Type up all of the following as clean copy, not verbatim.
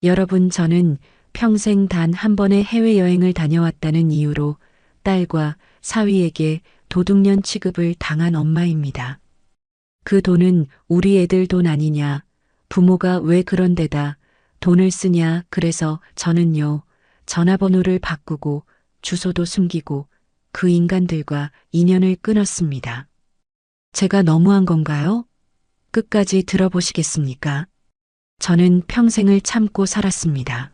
여러분, 저는 평생 단 한 번의 해외여행을 다녀왔다는 이유로 딸과 사위에게 도둑년 취급을 당한 엄마입니다. 그 돈은 우리 애들 돈 아니냐, 부모가 왜 그런 데다 돈을 쓰냐, 그래서 저는요, 전화번호를 바꾸고 주소도 숨기고 그 인간들과 인연을 끊었습니다. 제가 너무한 건가요? 끝까지 들어보시겠습니까? 저는 평생을 참고 살았습니다.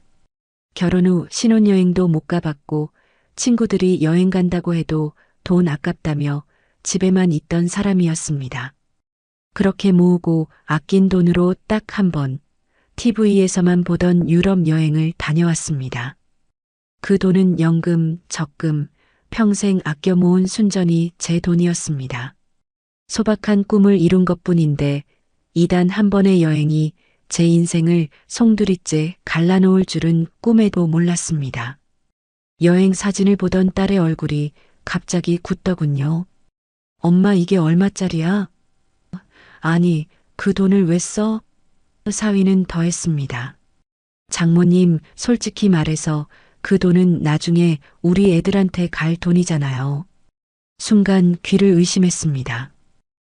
결혼 후 신혼여행도 못 가봤고 친구들이 여행 간다고 해도 돈 아깝다며 집에만 있던 사람이었습니다. 그렇게 모으고 아낀 돈으로 딱 한 번 TV에서만 보던 유럽 여행을 다녀왔습니다. 그 돈은 연금, 적금, 평생 아껴 모은 순전히 제 돈이었습니다. 소박한 꿈을 이룬 것뿐인데 이단 한 번의 여행이 제 인생을 송두리째 갈라놓을 줄은 꿈에도 몰랐습니다. 여행 사진을 보던 딸의 얼굴이 갑자기 굳더군요. 엄마, 이게 얼마짜리야? 아니, 그 돈을 왜 써? 사위는 더했습니다. 장모님, 솔직히 말해서 그 돈은 나중에 우리 애들한테 갈 돈이잖아요. 순간 귀를 의심했습니다.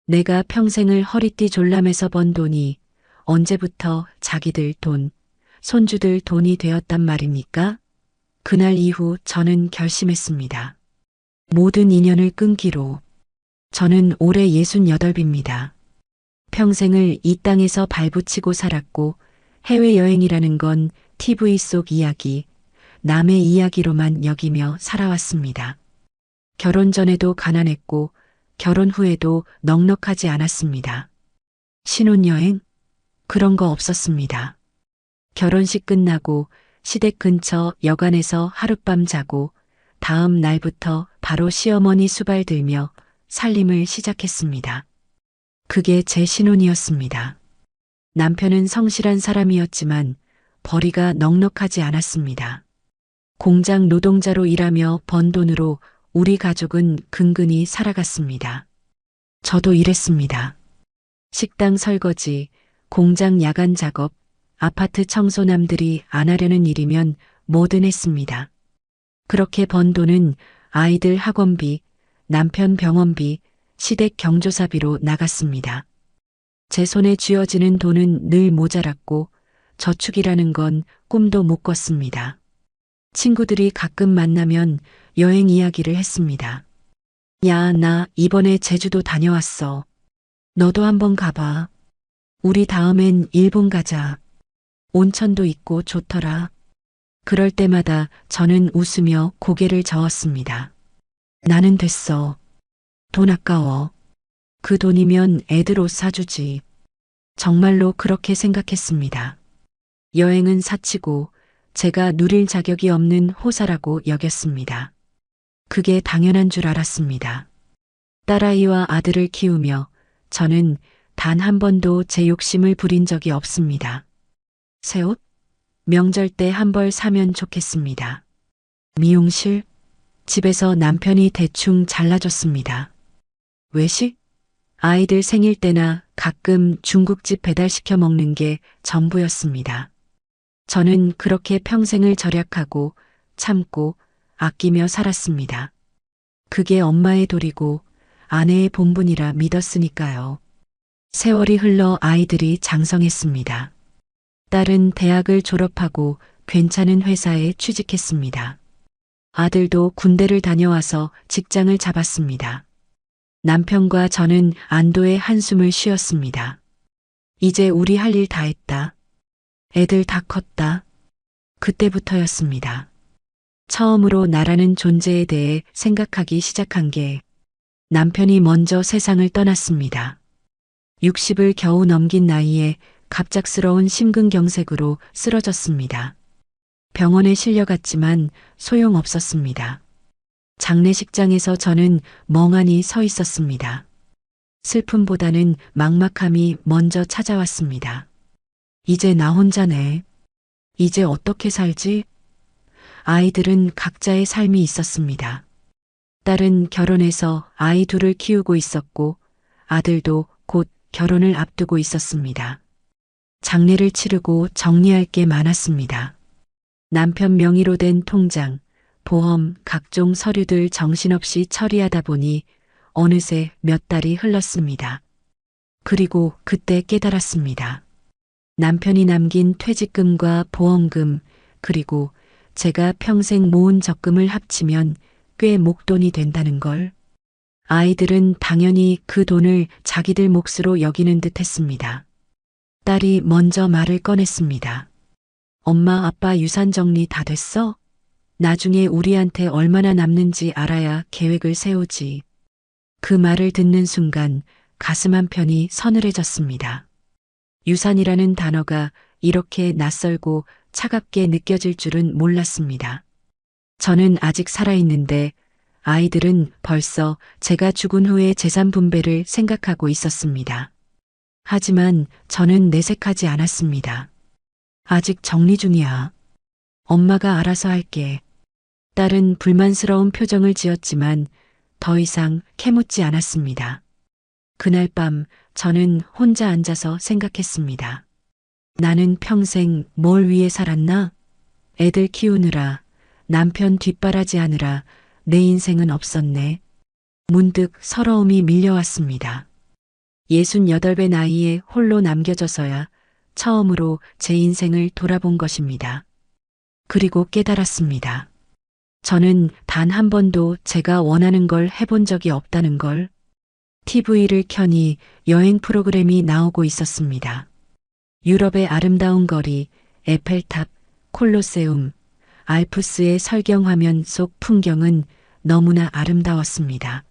내가 평생을 허리띠 졸라매서 번 돈이 언제부터 자기들 돈, 손주들 돈이 되었단 말입니까? 그날 이후 저는 결심했습니다. 모든 인연을 끊기로. 저는 올해 68입니다. 평생을 이 땅에서 발붙이고 살았고 해외여행이라는 건 TV 속 이야기, 남의 이야기로만 여기며 살아왔습니다. 결혼 전에도 가난했고 결혼 후에도 넉넉하지 않았습니다. 신혼여행? 그런 거 없었습니다. 결혼식 끝나고 시댁 근처 여관에서 하룻밤 자고 다음 날부터 바로 시어머니 수발 들며 살림을 시작했습니다. 그게 제 신혼이었습니다. 남편은 성실한 사람이었지만 벌이가 넉넉하지 않았습니다. 공장 노동자로 일하며 번 돈으로 우리 가족은 근근히 살아갔습니다. 저도 일했습니다. 식당 설거지, 공장 야간 작업, 아파트 청소 남들이 안 하려는 일이면 뭐든 했습니다. 그렇게 번 돈은 아이들 학원비, 남편 병원비, 시댁 경조사비로 나갔습니다. 제 손에 쥐어지는 돈은 늘 모자랐고 저축이라는 건 꿈도 못 꿨습니다. 친구들이 가끔 만나면 여행 이야기를 했습니다. 야, 나 이번에 제주도 다녀왔어. 너도 한번 가봐. 우리 다음엔 일본 가자. 온천도 있고 좋더라. 그럴 때마다 저는 웃으며 고개를 저었습니다. 나는 됐어. 돈 아까워. 그 돈이면 애들 옷 사주지. 정말로 그렇게 생각했습니다. 여행은 사치고 제가 누릴 자격이 없는 호사라고 여겼습니다. 그게 당연한 줄 알았습니다. 딸아이와 아들을 키우며 저는 단 한 번도 제 욕심을 부린 적이 없습니다. 새 옷? 명절 때 한 벌 사면 좋겠습니다. 미용실? 집에서 남편이 대충 잘라줬습니다. 외식? 아이들 생일 때나 가끔 중국집 배달시켜 먹는 게 전부였습니다. 저는 그렇게 평생을 절약하고 참고 아끼며 살았습니다. 그게 엄마의 도리고 아내의 본분이라 믿었으니까요. 세월이 흘러 아이들이 장성했습니다. 딸은 대학을 졸업하고 괜찮은 회사에 취직했습니다. 아들도 군대를 다녀와서 직장을 잡았습니다. 남편과 저는 안도의 한숨을 쉬었습니다. 이제 우리 할 일 다 했다. 애들 다 컸다. 그때부터였습니다. 처음으로 나라는 존재에 대해 생각하기 시작한 게 남편이 먼저 세상을 떠났습니다. 60을 겨우 넘긴 나이에 갑작스러운 심근경색으로 쓰러졌습니다. 병원에 실려갔지만 소용없었습니다. 장례식장에서 저는 멍하니 서 있었습니다. 슬픔보다는 막막함이 먼저 찾아왔습니다. 이제 나 혼자네. 이제 어떻게 살지? 아이들은 각자의 삶이 있었습니다. 딸은 결혼해서 아이 둘을 키우고 있었고 아들도 곧 결혼을 앞두고 있었습니다. 장례를 치르고 정리할 게 많았습니다. 남편 명의로 된 통장, 보험, 각종 서류들 정신없이 처리하다 보니 어느새 몇 달이 흘렀습니다. 그리고 그때 깨달았습니다. 남편이 남긴 퇴직금과 보험금, 그리고 제가 평생 모은 적금을 합치면 꽤 목돈이 된다는 걸. 아이들은 당연히 그 돈을 자기들 몫으로 여기는 듯 했습니다. 딸이 먼저 말을 꺼냈습니다. 엄마, 아빠 유산 정리 다 됐어? 나중에 우리한테 얼마나 남는지 알아야 계획을 세우지. 그 말을 듣는 순간 가슴 한편이 서늘해졌습니다. 유산이라는 단어가 이렇게 낯설고 차갑게 느껴질 줄은 몰랐습니다. 저는 아직 살아있는데 아이들은 벌써 제가 죽은 후의 재산 분배를 생각하고 있었습니다. 하지만 저는 내색하지 않았습니다. 아직 정리 중이야. 엄마가 알아서 할게. 딸은 불만스러운 표정을 지었지만 더 이상 캐묻지 않았습니다. 그날 밤 저는 혼자 앉아서 생각했습니다. 나는 평생 뭘 위해 살았나? 애들 키우느라, 남편 뒷바라지하느라 내 인생은 없었네. 문득 서러움이 밀려왔습니다. 68배 나이에 홀로 남겨져서야 처음으로 제 인생을 돌아본 것입니다. 그리고 깨달았습니다. 저는 단 한 번도 제가 원하는 걸 해본 적이 없다는 걸. TV를 켜니 여행 프로그램이 나오고 있었습니다. 유럽의 아름다운 거리, 에펠탑, 콜로세움, 알프스의 설경 화면 속 풍경은 너무나 아름다웠습니다.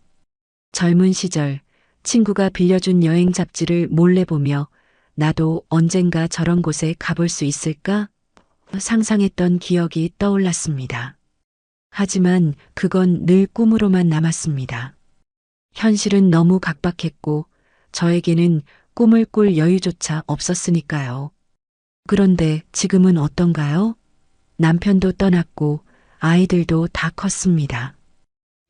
젊은 시절 친구가 빌려준 여행 잡지를 몰래 보며 나도 언젠가 저런 곳에 가볼 수 있을까? 상상했던 기억이 떠올랐습니다. 하지만 그건 늘 꿈으로만 남았습니다. 현실은 너무 각박했고 저에게는 꿈을 꿀 여유조차 없었으니까요. 그런데 지금은 어떤가요? 남편도 떠났고 아이들도 다 컸습니다.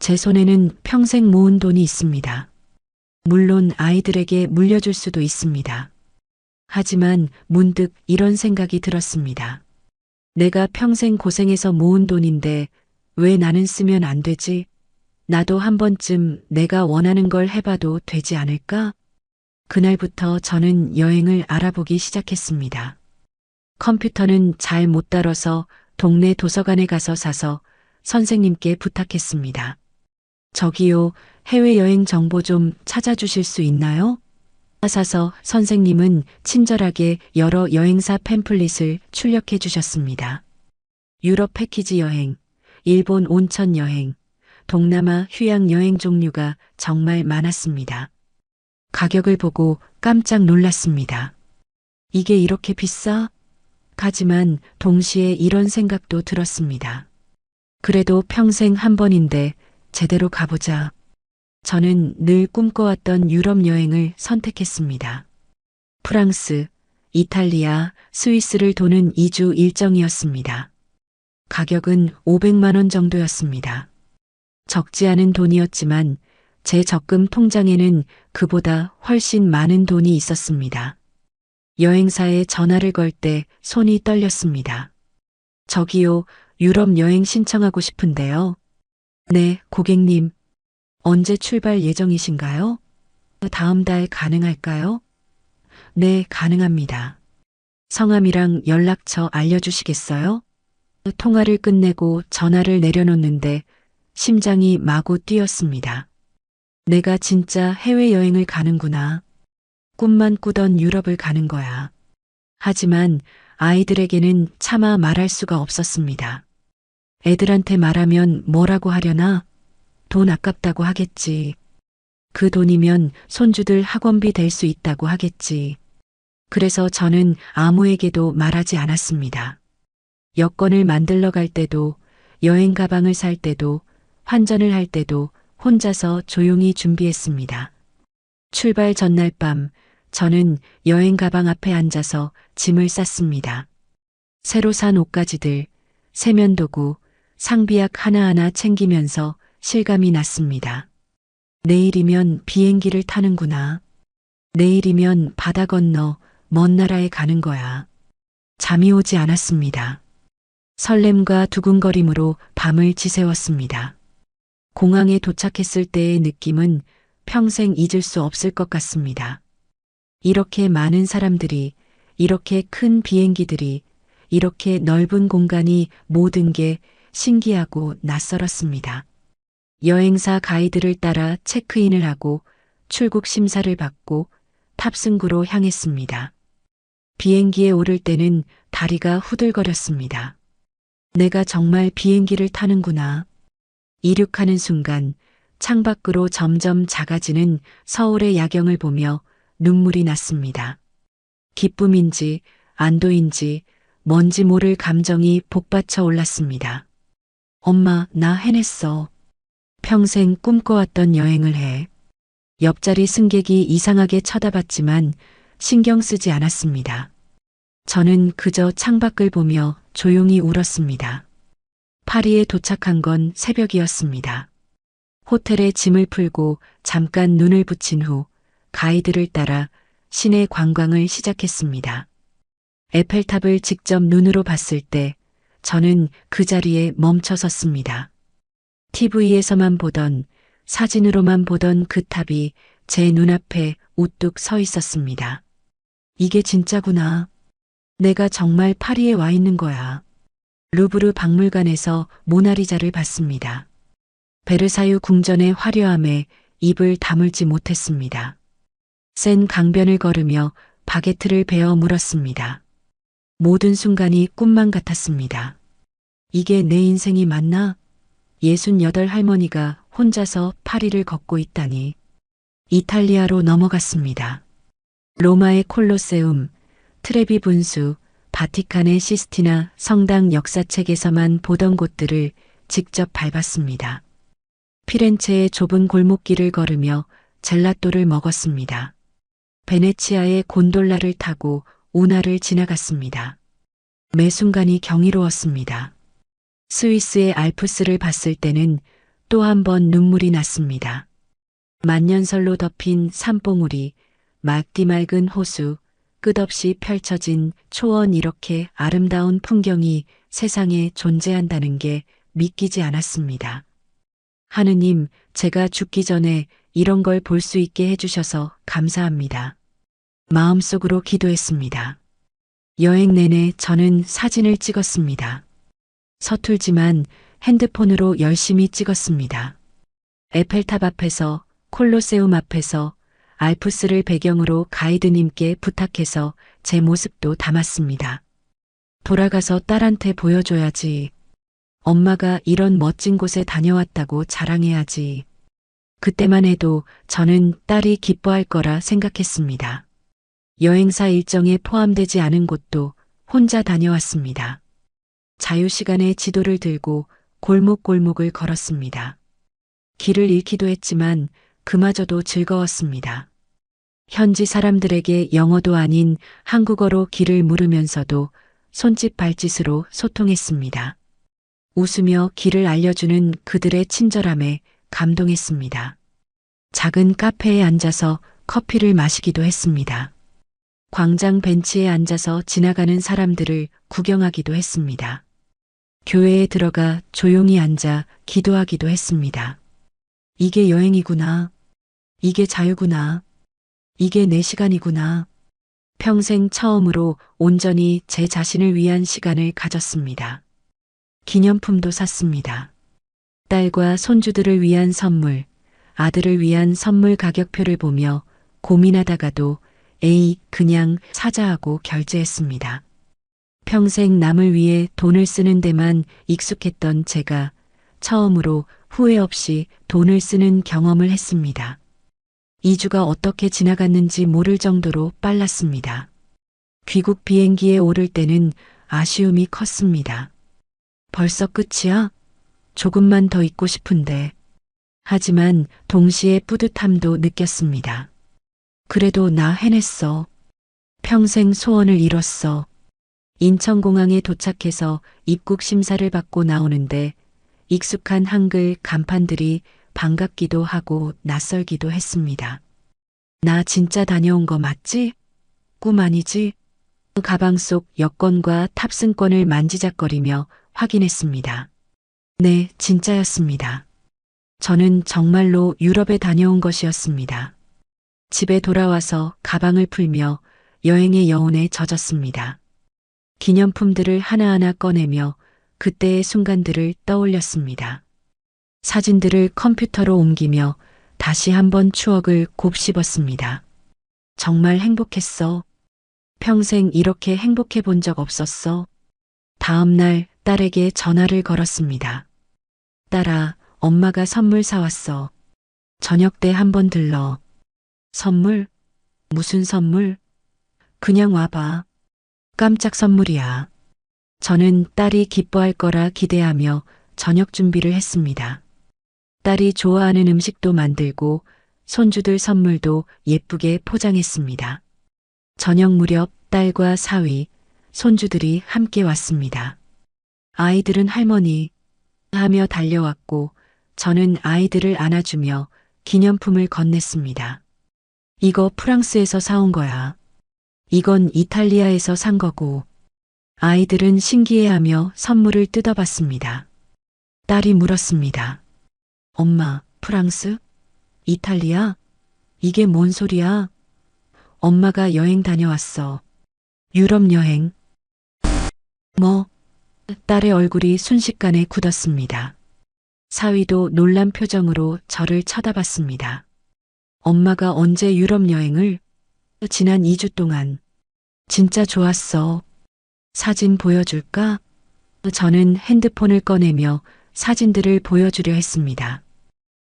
제 손에는 평생 모은 돈이 있습니다. 물론 아이들에게 물려줄 수도 있습니다. 하지만 문득 이런 생각이 들었습니다. 내가 평생 고생해서 모은 돈인데 왜 나는 쓰면 안 되지? 나도 한 번쯤 내가 원하는 걸 해봐도 되지 않을까? 그날부터 저는 여행을 알아보기 시작했습니다. 컴퓨터는 잘 못 다뤄서 동네 도서관에 가서 사서 선생님께 부탁했습니다. 저기요, 해외여행 정보 좀 찾아주실 수 있나요? 사서 선생님은 친절하게 여러 여행사 팸플릿을 출력해 주셨습니다. 유럽 패키지 여행, 일본 온천 여행, 동남아 휴양 여행 종류가 정말 많았습니다. 가격을 보고 깜짝 놀랐습니다. 이게 이렇게 비싸? 하지만 동시에 이런 생각도 들었습니다. 그래도 평생 한 번인데 제대로 가보자. 저는 늘 꿈꿔왔던 유럽 여행을 선택했습니다. 프랑스, 이탈리아, 스위스를 도는 2주 일정이었습니다. 가격은 500만 원 정도였습니다. 적지 않은 돈이었지만 제 적금 통장에는 그보다 훨씬 많은 돈이 있었습니다. 여행사에 전화를 걸 때 손이 떨렸습니다. 저기요, 유럽 여행 신청하고 싶은데요. 네, 고객님. 언제 출발 예정이신가요? 다음 달 가능할까요? 네, 가능합니다. 성함이랑 연락처 알려주시겠어요? 통화를 끝내고 전화를 내려놓는데 심장이 마구 뛰었습니다. 내가 진짜 해외여행을 가는구나. 꿈만 꾸던 유럽을 가는 거야. 하지만 아이들에게는 차마 말할 수가 없었습니다. 애들한테 말하면 뭐라고 하려나? 돈 아깝다고 하겠지. 그 돈이면 손주들 학원비 될 수 있다고 하겠지. 그래서 저는 아무에게도 말하지 않았습니다. 여권을 만들러 갈 때도, 여행 가방을 살 때도, 환전을 할 때도 혼자서 조용히 준비했습니다. 출발 전날 밤, 저는 여행 가방 앞에 앉아서 짐을 쌌습니다. 새로 산 옷가지들, 세면도구, 상비약 하나하나 챙기면서 실감이 났습니다. 내일이면 비행기를 타는구나. 내일이면 바다 건너 먼 나라에 가는 거야. 잠이 오지 않았습니다. 설렘과 두근거림으로 밤을 지새웠습니다. 공항에 도착했을 때의 느낌은 평생 잊을 수 없을 것 같습니다. 이렇게 많은 사람들이, 이렇게 큰 비행기들이, 이렇게 넓은 공간이 모든 게 신기하고 낯설었습니다. 여행사 가이드를 따라 체크인을 하고 출국 심사를 받고 탑승구로 향했습니다. 비행기에 오를 때는 다리가 후들거렸습니다. 내가 정말 비행기를 타는구나. 이륙하는 순간 창밖으로 점점 작아지는 서울의 야경을 보며 눈물이 났습니다. 기쁨인지 안도인지 뭔지 모를 감정이 복받쳐 올랐습니다. 엄마, 나 해냈어. 평생 꿈꿔왔던 여행을 해. 옆자리 승객이 이상하게 쳐다봤지만 신경 쓰지 않았습니다. 저는 그저 창밖을 보며 조용히 울었습니다. 파리에 도착한 건 새벽이었습니다. 호텔에 짐을 풀고 잠깐 눈을 붙인 후 가이드를 따라 시내 관광을 시작했습니다. 에펠탑을 직접 눈으로 봤을 때 저는 그 자리에 멈춰 섰습니다. TV에서만 보던, 사진으로만 보던 그 탑이 제 눈앞에 우뚝 서 있었습니다. 이게 진짜구나. 내가 정말 파리에 와 있는 거야. 루브르 박물관에서 모나리자를 봤습니다. 베르사유 궁전의 화려함에 입을 다물지 못했습니다. 센 강변을 걸으며 바게트를 베어 물었습니다. 모든 순간이 꿈만 같았습니다. 이게 내 인생이 맞나? 68 할머니가 혼자서 파리를 걷고 있다니. 이탈리아로 넘어갔습니다. 로마의 콜로세움, 트레비 분수, 바티칸의 시스티나 성당 역사책에서만 보던 곳들을 직접 밟았습니다. 피렌체의 좁은 골목길을 걸으며 젤라또를 먹었습니다. 베네치아의 곤돌라를 타고 운하를 지나갔습니다. 매 순간이 경이로웠습니다. 스위스의 알프스를 봤을 때는 또 한 번 눈물이 났습니다. 만년설로 덮인 산봉우리, 맑디 맑은 호수, 끝없이 펼쳐진 초원, 이렇게 아름다운 풍경이 세상에 존재한다는 게 믿기지 않았습니다. 하느님, 제가 죽기 전에 이런 걸 볼 수 있게 해주셔서 감사합니다. 마음속으로 기도했습니다. 여행 내내 저는 사진을 찍었습니다. 서툴지만 핸드폰으로 열심히 찍었습니다. 에펠탑 앞에서, 콜로세움 앞에서, 알프스를 배경으로 가이드님께 부탁해서 제 모습도 담았습니다. 돌아가서 딸한테 보여줘야지. 엄마가 이런 멋진 곳에 다녀왔다고 자랑해야지. 그때만 해도 저는 딸이 기뻐할 거라 생각했습니다. 여행사 일정에 포함되지 않은 곳도 혼자 다녀왔습니다. 자유시간에 지도를 들고 골목골목을 걸었습니다. 길을 잃기도 했지만 그마저도 즐거웠습니다. 현지 사람들에게 영어도 아닌 한국어로 길을 물으면서도 손짓 발짓으로 소통했습니다. 웃으며 길을 알려주는 그들의 친절함에 감동했습니다. 작은 카페에 앉아서 커피를 마시기도 했습니다. 광장 벤치에 앉아서 지나가는 사람들을 구경하기도 했습니다. 교회에 들어가 조용히 앉아 기도하기도 했습니다. 이게 여행이구나. 이게 자유구나. 이게 내 시간이구나. 평생 처음으로 온전히 제 자신을 위한 시간을 가졌습니다. 기념품도 샀습니다. 딸과 손주들을 위한 선물, 아들을 위한 선물 가격표를 보며 고민하다가도 에이, 그냥 사자 하고 결제했습니다. 평생 남을 위해 돈을 쓰는 데만 익숙했던 제가 처음으로 후회 없이 돈을 쓰는 경험을 했습니다. 2주가 어떻게 지나갔는지 모를 정도로 빨랐습니다. 귀국 비행기에 오를 때는 아쉬움이 컸습니다. 벌써 끝이야? 조금만 더 있고 싶은데. 하지만 동시에 뿌듯함도 느꼈습니다. 그래도 나 해냈어. 평생 소원을 이뤘어. 인천공항에 도착해서 입국 심사를 받고 나오는데 익숙한 한글 간판들이 반갑기도 하고 낯설기도 했습니다. 나 진짜 다녀온 거 맞지? 꿈 아니지? 가방 속 여권과 탑승권을 만지작거리며 확인했습니다. 네, 진짜였습니다. 저는 정말로 유럽에 다녀온 것이었습니다. 집에 돌아와서 가방을 풀며 여행의 여운에 젖었습니다. 기념품들을 하나하나 꺼내며 그때의 순간들을 떠올렸습니다. 사진들을 컴퓨터로 옮기며 다시 한번 추억을 곱씹었습니다. 정말 행복했어. 평생 이렇게 행복해 본 적 없었어. 다음 날 딸에게 전화를 걸었습니다. 딸아, 엄마가 선물 사왔어. 저녁 때 한번 들러. 선물? 무슨 선물? 그냥 와봐. 깜짝 선물이야. 저는 딸이 기뻐할 거라 기대하며 저녁 준비를 했습니다. 딸이 좋아하는 음식도 만들고 손주들 선물도 예쁘게 포장했습니다. 저녁 무렵 딸과 사위, 손주들이 함께 왔습니다. 아이들은 할머니 하며 달려왔고 저는 아이들을 안아주며 기념품을 건넸습니다. 이거 프랑스에서 사온 거야. 이건 이탈리아에서 산 거고. 아이들은 신기해하며 선물을 뜯어봤습니다. 딸이 물었습니다. 엄마, 프랑스? 이탈리아? 이게 뭔 소리야? 엄마가 여행 다녀왔어. 유럽 여행. 뭐? 딸의 얼굴이 순식간에 굳었습니다. 사위도 놀란 표정으로 저를 쳐다봤습니다. 엄마가 언제 유럽 여행을? 지난 2주 동안. 진짜 좋았어. 사진 보여줄까? 저는 핸드폰을 꺼내며 사진들을 보여주려 했습니다.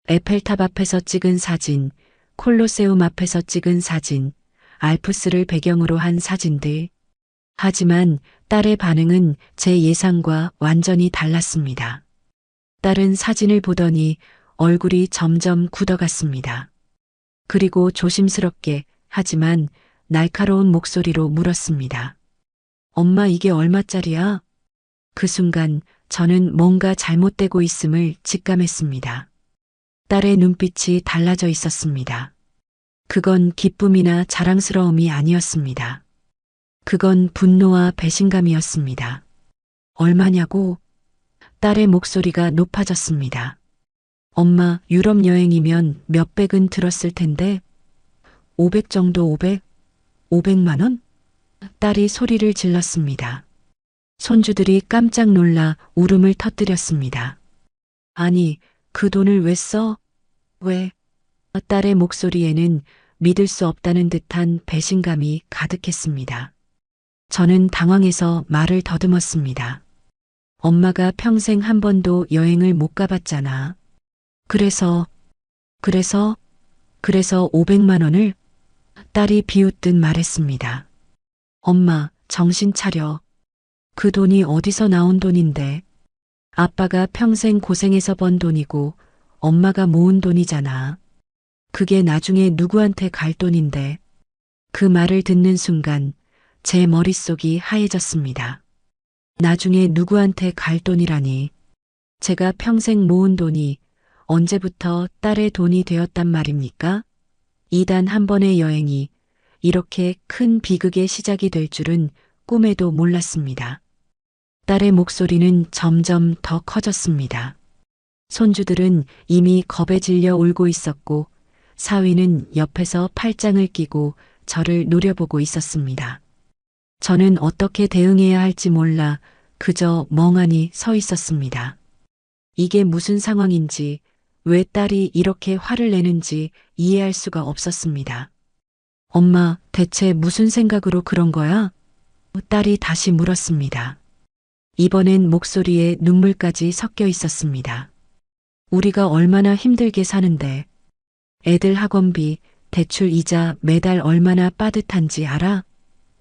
에펠탑 앞에서 찍은 사진, 콜로세움 앞에서 찍은 사진, 알프스를 배경으로 한 사진들. 하지만 딸의 반응은 제 예상과 완전히 달랐습니다. 딸은 사진을 보더니 얼굴이 점점 굳어갔습니다. 그리고 조심스럽게 하지만 날카로운 목소리로 물었습니다. 엄마, 이게 얼마짜리야? 그 순간 저는 뭔가 잘못되고 있음을 직감했습니다. 딸의 눈빛이 달라져 있었습니다. 그건 기쁨이나 자랑스러움이 아니었습니다. 그건 분노와 배신감이었습니다. 얼마냐고? 딸의 목소리가 높아졌습니다. 엄마, 유럽 여행이면 몇백은 들었을 텐데 500 정도 500? 500만 원? 딸이 소리를 질렀습니다. 손주들이 깜짝 놀라 울음을 터뜨렸습니다. 아니, 그 돈을 왜 써? 왜? 딸의 목소리에는 믿을 수 없다는 듯한 배신감이 가득했습니다. 저는 당황해서 말을 더듬었습니다. 엄마가 평생 한 번도 여행을 못 가봤잖아. 그래서 500만 원을? 딸이 비웃듯 말했습니다. 엄마, 정신 차려. 그 돈이 어디서 나온 돈인데. 아빠가 평생 고생해서 번 돈이고 엄마가 모은 돈이잖아. 그게 나중에 누구한테 갈 돈인데. 그 말을 듣는 순간 제 머릿속이 하얘졌습니다. 나중에 누구한테 갈 돈이라니. 제가 평생 모은 돈이 언제부터 딸의 돈이 되었단 말입니까? 이단 한 번의 여행이 이렇게 큰 비극의 시작이 될 줄은 꿈에도 몰랐습니다. 딸의 목소리는 점점 더 커졌습니다. 손주들은 이미 겁에 질려 울고 있었고 사위는 옆에서 팔짱을 끼고 저를 노려보고 있었습니다. 저는 어떻게 대응해야 할지 몰라 그저 멍하니 서 있었습니다. 이게 무슨 상황인지, 왜 딸이 이렇게 화를 내는지 이해할 수가 없었습니다. 엄마, 대체 무슨 생각으로 그런 거야? 딸이 다시 물었습니다. 이번엔 목소리에 눈물까지 섞여 있었습니다. 우리가 얼마나 힘들게 사는데, 애들 학원비, 대출 이자 매달 얼마나 빠듯한지 알아?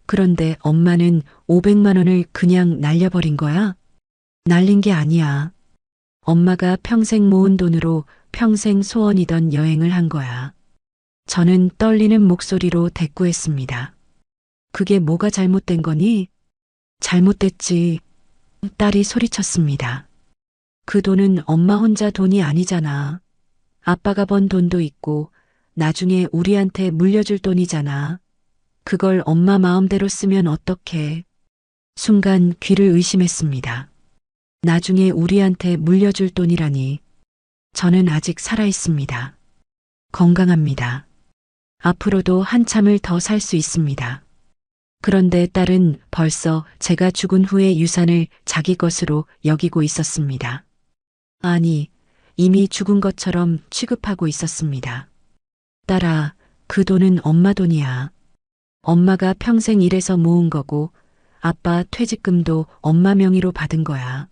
그런데 엄마는 500만 원을 그냥 날려버린 거야? 날린 게 아니야. 엄마가 평생 모은 돈으로 평생 소원이던 여행을 한 거야. 저는 떨리는 목소리로 대꾸했습니다. 그게 뭐가 잘못된 거니? 잘못됐지. 딸이 소리쳤습니다. 그 돈은 엄마 혼자 돈이 아니잖아. 아빠가 번 돈도 있고 나중에 우리한테 물려줄 돈이잖아. 그걸 엄마 마음대로 쓰면 어떡해. 순간 귀를 의심했습니다. 나중에 우리한테 물려줄 돈이라니. 저는 아직 살아 있습니다. 건강합니다. 앞으로도 한참을 더 살 수 있습니다. 그런데 딸은 벌써 제가 죽은 후에 유산을 자기 것으로 여기고 있었습니다. 아니, 이미 죽은 것처럼 취급하고 있었습니다. 딸아, 그 돈은 엄마 돈이야. 엄마가 평생 일해서 모은 거고, 아빠 퇴직금도 엄마 명의로 받은 거야.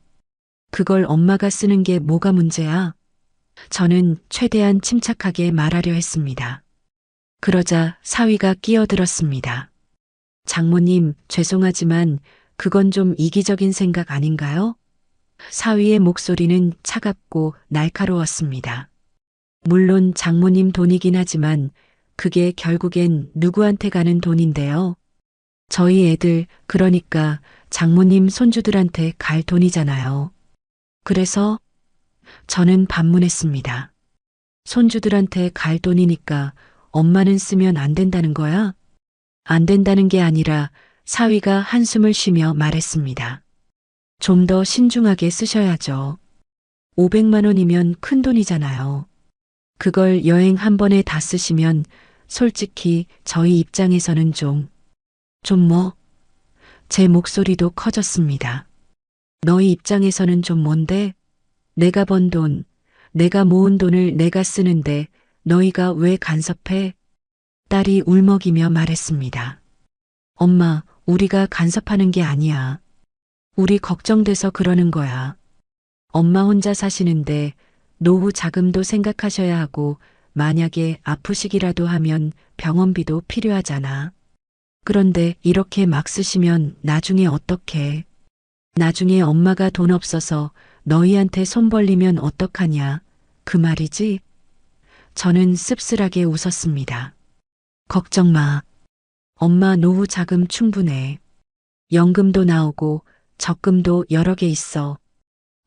그걸 엄마가 쓰는 게 뭐가 문제야? 저는 최대한 침착하게 말하려 했습니다. 그러자 사위가 끼어들었습니다. 장모님, 죄송하지만 그건 좀 이기적인 생각 아닌가요? 사위의 목소리는 차갑고 날카로웠습니다. 물론 장모님 돈이긴 하지만 그게 결국엔 누구한테 가는 돈인데요. 저희 애들, 그러니까 장모님 손주들한테 갈 돈이잖아요. 그래서 저는 반문했습니다. 손주들한테 갈 돈이니까 엄마는 쓰면 안 된다는 거야? 안 된다는 게 아니라 사위가 한숨을 쉬며 말했습니다. 좀 더 신중하게 쓰셔야죠. 500만 원이면 큰 돈이잖아요. 그걸 여행 한 번에 다 쓰시면 솔직히 저희 입장에서는 제 목소리도 커졌습니다. 너희 입장에서는 좀 뭔데? 내가 번 돈, 내가 모은 돈을 내가 쓰는데 너희가 왜 간섭해? 딸이 울먹이며 말했습니다. 엄마, 우리가 간섭하는 게 아니야. 우리 걱정돼서 그러는 거야. 엄마 혼자 사시는데 노후 자금도 생각하셔야 하고 만약에 아프시기라도 하면 병원비도 필요하잖아. 그런데 이렇게 막 쓰시면 나중에 어떡해? 나중에 엄마가 돈 없어서 너희한테 손 벌리면 어떡하냐? 그 말이지? 저는 씁쓸하게 웃었습니다. 걱정 마. 엄마 노후 자금 충분해. 연금도 나오고 적금도 여러 개 있어.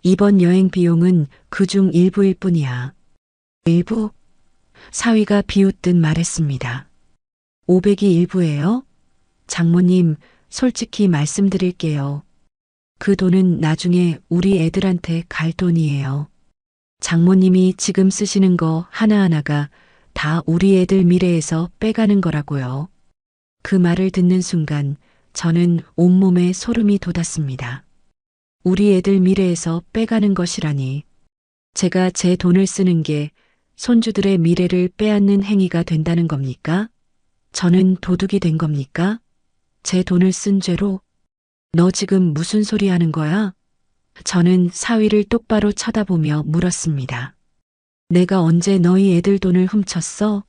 이번 여행 비용은 그중 일부일 뿐이야. 일부? 사위가 비웃듯 말했습니다. 500이 일부예요? 장모님, 솔직히 말씀드릴게요. 그 돈은 나중에 우리 애들한테 갈 돈이에요. 장모님이 지금 쓰시는 거 하나하나가 다 우리 애들 미래에서 빼가는 거라고요. 그 말을 듣는 순간 저는 온몸에 소름이 돋았습니다. 우리 애들 미래에서 빼가는 것이라니. 제가 제 돈을 쓰는 게 손주들의 미래를 빼앗는 행위가 된다는 겁니까? 저는 도둑이 된 겁니까? 제 돈을 쓴 죄로? 너 지금 무슨 소리 하는 거야? 저는 사위를 똑바로 쳐다보며 물었습니다. 내가 언제 너희 애들 돈을 훔쳤어?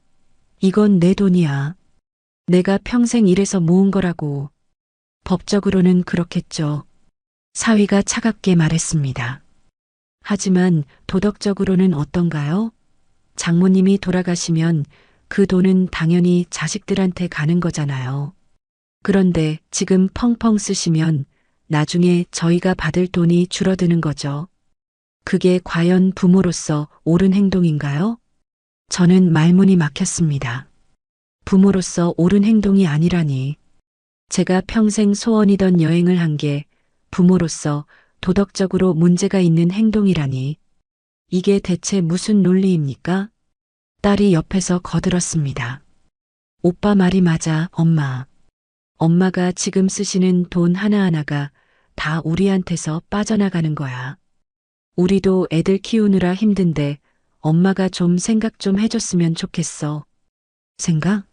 이건 내 돈이야. 내가 평생 일해서 모은 거라고. 법적으로는 그렇겠죠. 사위가 차갑게 말했습니다. 하지만 도덕적으로는 어떤가요? 장모님이 돌아가시면 그 돈은 당연히 자식들한테 가는 거잖아요. 그런데 지금 펑펑 쓰시면 나중에 저희가 받을 돈이 줄어드는 거죠. 그게 과연 부모로서 옳은 행동인가요? 저는 말문이 막혔습니다. 부모로서 옳은 행동이 아니라니. 제가 평생 소원이던 여행을 한 게 부모로서 도덕적으로 문제가 있는 행동이라니. 이게 대체 무슨 논리입니까? 딸이 옆에서 거들었습니다. 오빠 말이 맞아, 엄마. 엄마가 지금 쓰시는 돈 하나하나가 다 우리한테서 빠져나가는 거야. 우리도 애들 키우느라 힘든데 엄마가 좀 생각 좀 해줬으면 좋겠어. 생각?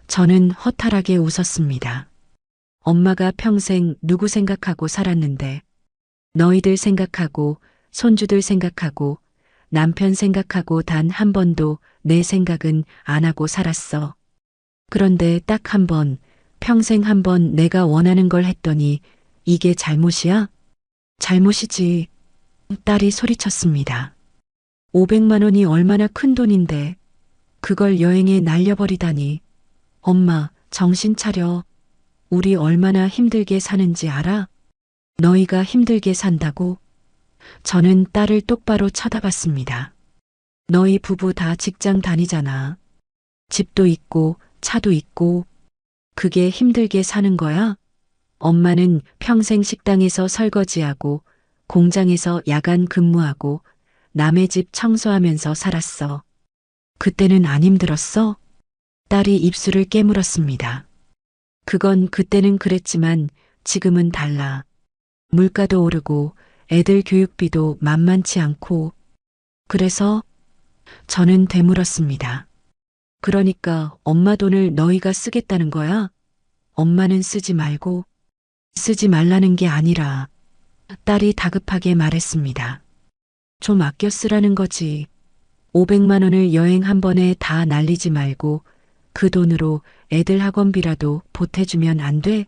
저는 허탈하게 웃었습니다. 엄마가 평생 누구 생각하고 살았는데 너희들 생각하고 손주들 생각하고 남편 생각하고 단 한 번도 내 생각은 안 하고 살았어. 그런데 딱 한 번, 평생 한 번 내가 원하는 걸 했더니 이게 잘못이야? 잘못이지. 딸이 소리쳤습니다. 500만 원이 얼마나 큰 돈인데 그걸 여행에 날려버리다니. 엄마, 정신 차려. 우리 얼마나 힘들게 사는지 알아? 너희가 힘들게 산다고? 저는 딸을 똑바로 쳐다봤습니다. 너희 부부 다 직장 다니잖아. 집도 있고 차도 있고 그게 힘들게 사는 거야? 엄마는 평생 식당에서 설거지하고 공장에서 야간 근무하고 남의 집 청소하면서 살았어. 그때는 안 힘들었어? 딸이 입술을 깨물었습니다. 그건 그때는 그랬지만 지금은 달라. 물가도 오르고 애들 교육비도 만만치 않고 그래서 저는 되물었습니다. 그러니까 엄마 돈을 너희가 쓰겠다는 거야? 엄마는 쓰지 말고 쓰지 말라는 게 아니라 딸이 다급하게 말했습니다. 좀 아껴 쓰라는 거지. 500만 원을 여행 한 번에 다 날리지 말고 그 돈으로 애들 학원비라도 보태주면 안 돼?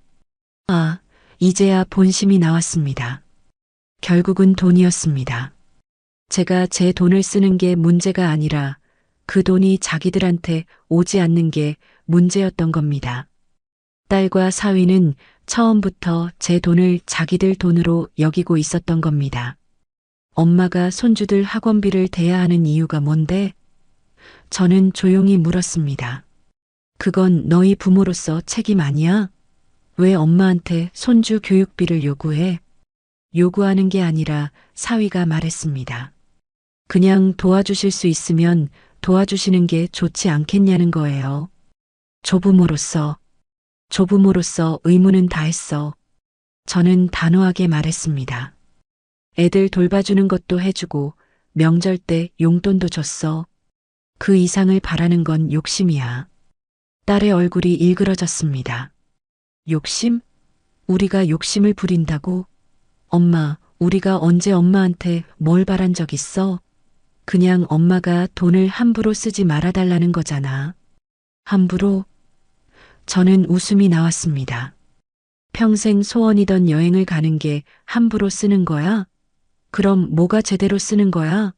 아, 이제야 본심이 나왔습니다. 결국은 돈이었습니다. 제가 제 돈을 쓰는 게 문제가 아니라 그 돈이 자기들한테 오지 않는 게 문제였던 겁니다. 딸과 사위는 처음부터 제 돈을 자기들 돈으로 여기고 있었던 겁니다. 엄마가 손주들 학원비를 대야 하는 이유가 뭔데? 저는 조용히 물었습니다. 그건 너희 부모로서 책임 아니야? 왜 엄마한테 손주 교육비를 요구해? 요구하는 게 아니라 사위가 말했습니다. 그냥 도와주실 수 있으면 도와주시는 게 좋지 않겠냐는 거예요. 조부모로서 의무는 다했어. 저는 단호하게 말했습니다. 애들 돌봐주는 것도 해주고 명절 때 용돈도 줬어. 그 이상을 바라는 건 욕심이야. 딸의 얼굴이 일그러졌습니다. 욕심? 우리가 욕심을 부린다고? 엄마, 우리가 언제 엄마한테 뭘 바란 적 있어? 그냥 엄마가 돈을 함부로 쓰지 말아달라는 거잖아. 함부로? 저는 웃음이 나왔습니다. 평생 소원이던 여행을 가는 게 함부로 쓰는 거야? 그럼 뭐가 제대로 쓰는 거야?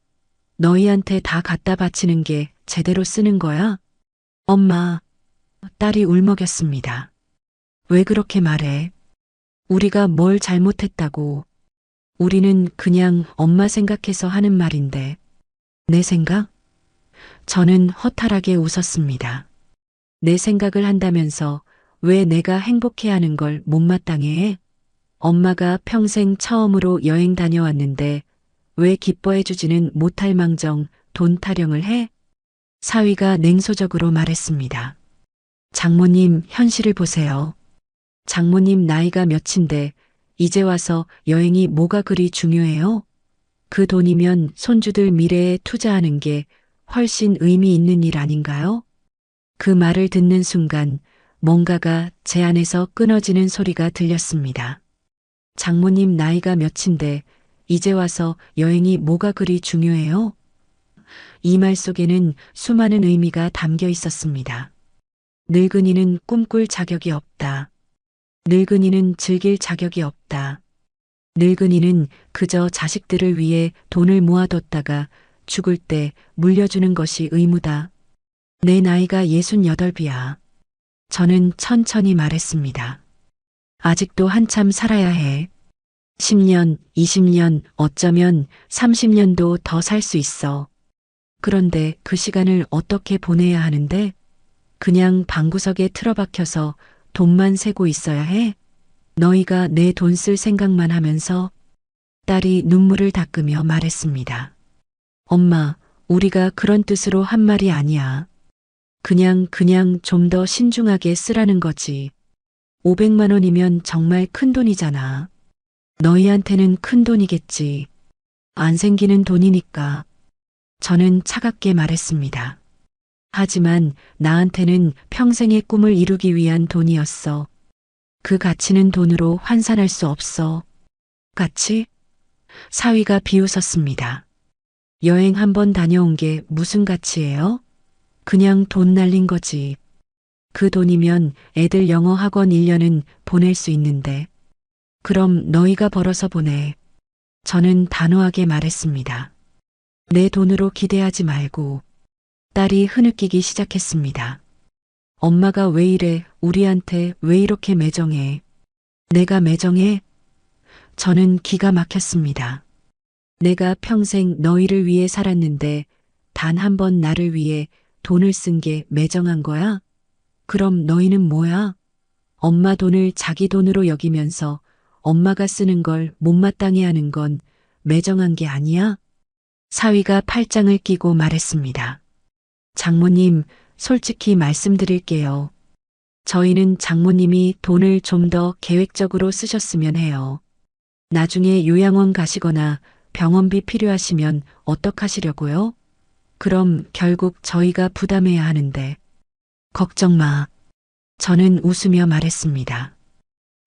너희한테 다 갖다 바치는 게 제대로 쓰는 거야? 엄마, 딸이 울먹였습니다. 왜 그렇게 말해? 우리가 뭘 잘못했다고. 우리는 그냥 엄마 생각해서 하는 말인데. 내 생각? 저는 허탈하게 웃었습니다. 내 생각을 한다면서 왜 내가 행복해하는 걸 못마땅해 해? 엄마가 평생 처음으로 여행 다녀왔는데 왜 기뻐해주지는 못할 망정 돈 타령을 해? 사위가 냉소적으로 말했습니다. 장모님 현실을 보세요. 장모님 나이가 몇인데 이제 와서 여행이 뭐가 그리 중요해요? 그 돈이면 손주들 미래에 투자하는 게 훨씬 의미 있는 일 아닌가요? 그 말을 듣는 순간 뭔가가 제 안에서 끊어지는 소리가 들렸습니다. 장모님 나이가 몇인데 이제 와서 여행이 뭐가 그리 중요해요? 이 말 속에는 수많은 의미가 담겨 있었습니다. 늙은이는 꿈꿀 자격이 없다. 늙은이는 즐길 자격이 없다. 늙은이는 그저 자식들을 위해 돈을 모아뒀다가 죽을 때 물려주는 것이 의무다. 내 나이가 68이야. 저는 천천히 말했습니다. 아직도 한참 살아야 해. 10년, 20년, 어쩌면 30년도 더 살 수 있어. 그런데 그 시간을 어떻게 보내야 하는데? 그냥 방구석에 틀어박혀서 돈만 세고 있어야 해? 너희가 내 돈 쓸 생각만 하면서? 딸이 눈물을 닦으며 말했습니다. 엄마, 우리가 그런 뜻으로 한 말이 아니야. 그냥 좀 더 신중하게 쓰라는 거지. 500만 원이면 정말 큰 돈이잖아. 너희한테는 큰 돈이겠지. 안 생기는 돈이니까. 저는 차갑게 말했습니다. 하지만 나한테는 평생의 꿈을 이루기 위한 돈이었어. 그 가치는 돈으로 환산할 수 없어. 가치? 사위가 비웃었습니다. 여행 한 번 다녀온 게 무슨 가치예요? 그냥 돈 날린 거지. 그 돈이면 애들 영어 학원 1년은 보낼 수 있는데. 그럼 너희가 벌어서 보내. 저는 단호하게 말했습니다. 내 돈으로 기대하지 말고. 딸이 흐느끼기 시작했습니다. 엄마가 왜 이래? 우리한테 왜 이렇게 매정해? 내가 매정해? 저는 기가 막혔습니다. 내가 평생 너희를 위해 살았는데 단 한 번 나를 위해 돈을 쓴 게 매정한 거야? 그럼 너희는 뭐야? 엄마 돈을 자기 돈으로 여기면서 엄마가 쓰는 걸 못마땅해 하는 건 매정한 게 아니야? 사위가 팔짱을 끼고 말했습니다. 장모님, 솔직히 말씀드릴게요. 저희는 장모님이 돈을 좀 더 계획적으로 쓰셨으면 해요. 나중에 요양원 가시거나 병원비 필요하시면 어떡하시려고요? 그럼 결국 저희가 부담해야 하는데. 걱정 마. 저는 웃으며 말했습니다.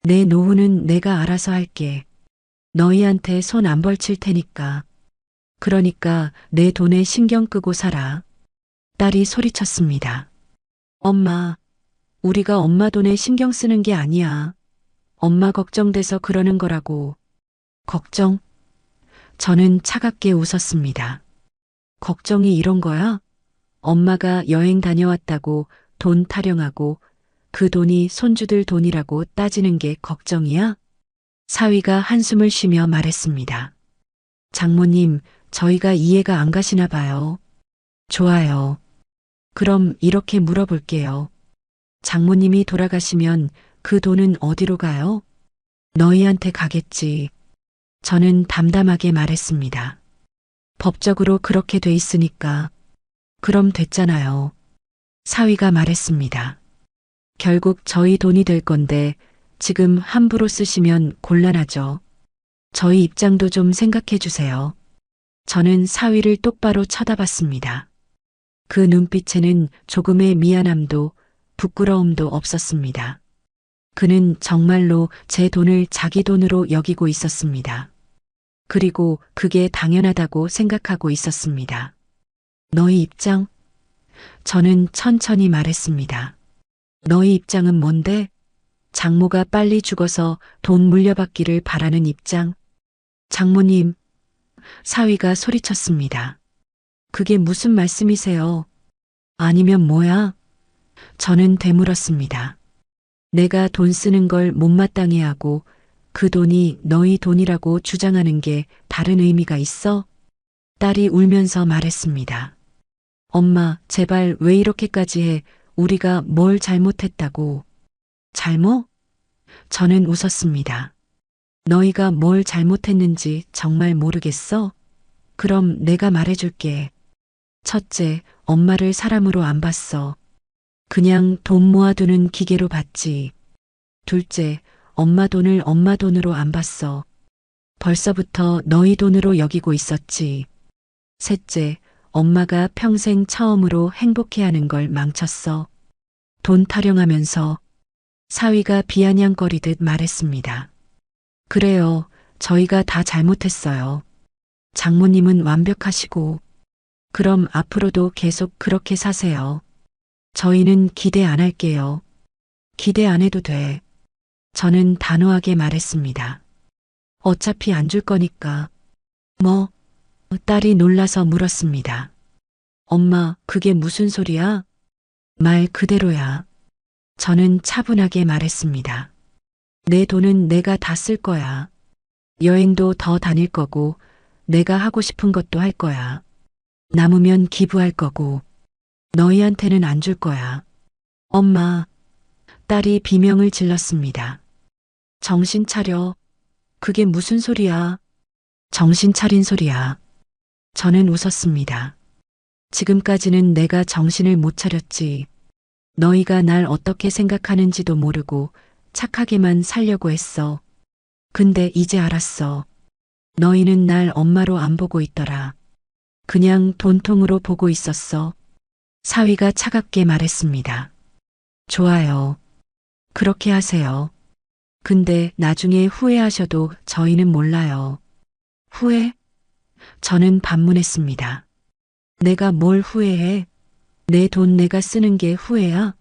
내 노후는 내가 알아서 할게. 너희한테 손 안 벌칠 테니까. 그러니까 내 돈에 신경 끄고 살아. 딸이 소리쳤습니다. 엄마, 우리가 엄마 돈에 신경 쓰는 게 아니야. 엄마 걱정돼서 그러는 거라고. 걱정? 저는 차갑게 웃었습니다. 걱정이 이런 거야? 엄마가 여행 다녀왔다고 돈 타령하고 그 돈이 손주들 돈이라고 따지는 게 걱정이야? 사위가 한숨을 쉬며 말했습니다. 장모님, 저희가 이해가 안 가시나 봐요. 좋아요. 그럼 이렇게 물어볼게요. 장모님이 돌아가시면 그 돈은 어디로 가요? 너희한테 가겠지. 저는 담담하게 말했습니다. 법적으로 그렇게 돼 있으니까. 그럼 됐잖아요. 사위가 말했습니다. 결국 저희 돈이 될 건데 지금 함부로 쓰시면 곤란하죠. 저희 입장도 좀 생각해 주세요. 저는 사위를 똑바로 쳐다봤습니다. 그 눈빛에는 조금의 미안함도 부끄러움도 없었습니다. 그는 정말로 제 돈을 자기 돈으로 여기고 있었습니다. 그리고 그게 당연하다고 생각하고 있었습니다. 너희 입장? 저는 천천히 말했습니다. 너희 입장은 뭔데? 장모가 빨리 죽어서 돈 물려받기를 바라는 입장? 장모님, 사위가 소리쳤습니다. 그게 무슨 말씀이세요? 아니면 뭐야? 저는 되물었습니다. 내가 돈 쓰는 걸 못마땅해 하고 그 돈이 너희 돈이라고 주장하는 게 다른 의미가 있어? 딸이 울면서 말했습니다. 엄마, 제발 왜 이렇게까지 해? 우리가 뭘 잘못했다고. 잘못? 저는 웃었습니다. 너희가 뭘 잘못했는지 정말 모르겠어? 그럼 내가 말해줄게. 첫째, 엄마를 사람으로 안 봤어. 그냥 돈 모아두는 기계로 봤지. 둘째, 엄마 돈을 엄마 돈으로 안 봤어. 벌써부터 너희 돈으로 여기고 있었지. 셋째, 엄마가 평생 처음으로 행복해하는 걸 망쳤어. 돈 타령하면서. 사위가 비아냥거리듯 말했습니다. 그래요. 저희가 다 잘못했어요. 장모님은 완벽하시고. 그럼 앞으로도 계속 그렇게 사세요. 저희는 기대 안 할게요. 기대 안 해도 돼. 저는 단호하게 말했습니다. 어차피 안 줄 거니까. 뭐? 딸이 놀라서 물었습니다. 엄마, 그게 무슨 소리야? 말 그대로야. 저는 차분하게 말했습니다. 내 돈은 내가 다 쓸 거야. 여행도 더 다닐 거고, 내가 하고 싶은 것도 할 거야. 남으면 기부할 거고, 너희한테는 안 줄 거야. 엄마, 딸이 비명을 질렀습니다. 정신 차려. 그게 무슨 소리야? 정신 차린 소리야. 저는 웃었습니다. 지금까지는 내가 정신을 못 차렸지. 너희가 날 어떻게 생각하는지도 모르고 착하게만 살려고 했어. 근데 이제 알았어. 너희는 날 엄마로 안 보고 있더라. 그냥 돈통으로 보고 있었어. 사위가 차갑게 말했습니다. 좋아요. 그렇게 하세요. 근데 나중에 후회하셔도 저희는 몰라요. 후회? 저는 반문했습니다. 내가 뭘 후회해? 내 돈 내가 쓰는 게 후회야?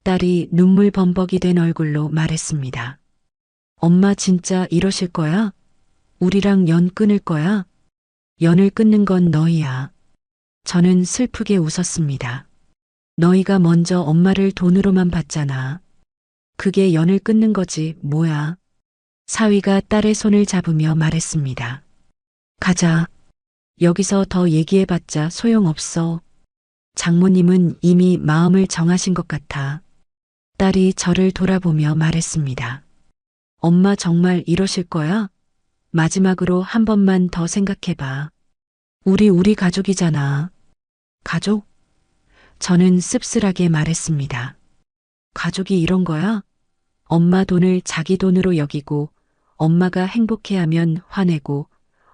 딸이 눈물 범벅이 된 얼굴로 말했습니다. 엄마 진짜 이러실 거야? 우리랑 연 끊을 거야? 연을 끊는 건 너희야. 저는 슬프게 웃었습니다. 너희가 먼저 엄마를 돈으로만 봤잖아. 그게 연을 끊는 거지 뭐야. 사위가 딸의 손을 잡으며 말했습니다. 가자. 여기서 더 얘기해봤자 소용없어. 장모님은 이미 마음을 정하신 것 같아. 딸이 저를 돌아보며 말했습니다. 엄마 정말 이러실 거야? 마지막으로 한 번만 더 생각해봐. 우리 가족이잖아. 가족? 저는 씁쓸하게 말했습니다. 가족이 이런 거야? 엄마 돈을 자기 돈으로 여기고 엄마가 행복해하면 화내고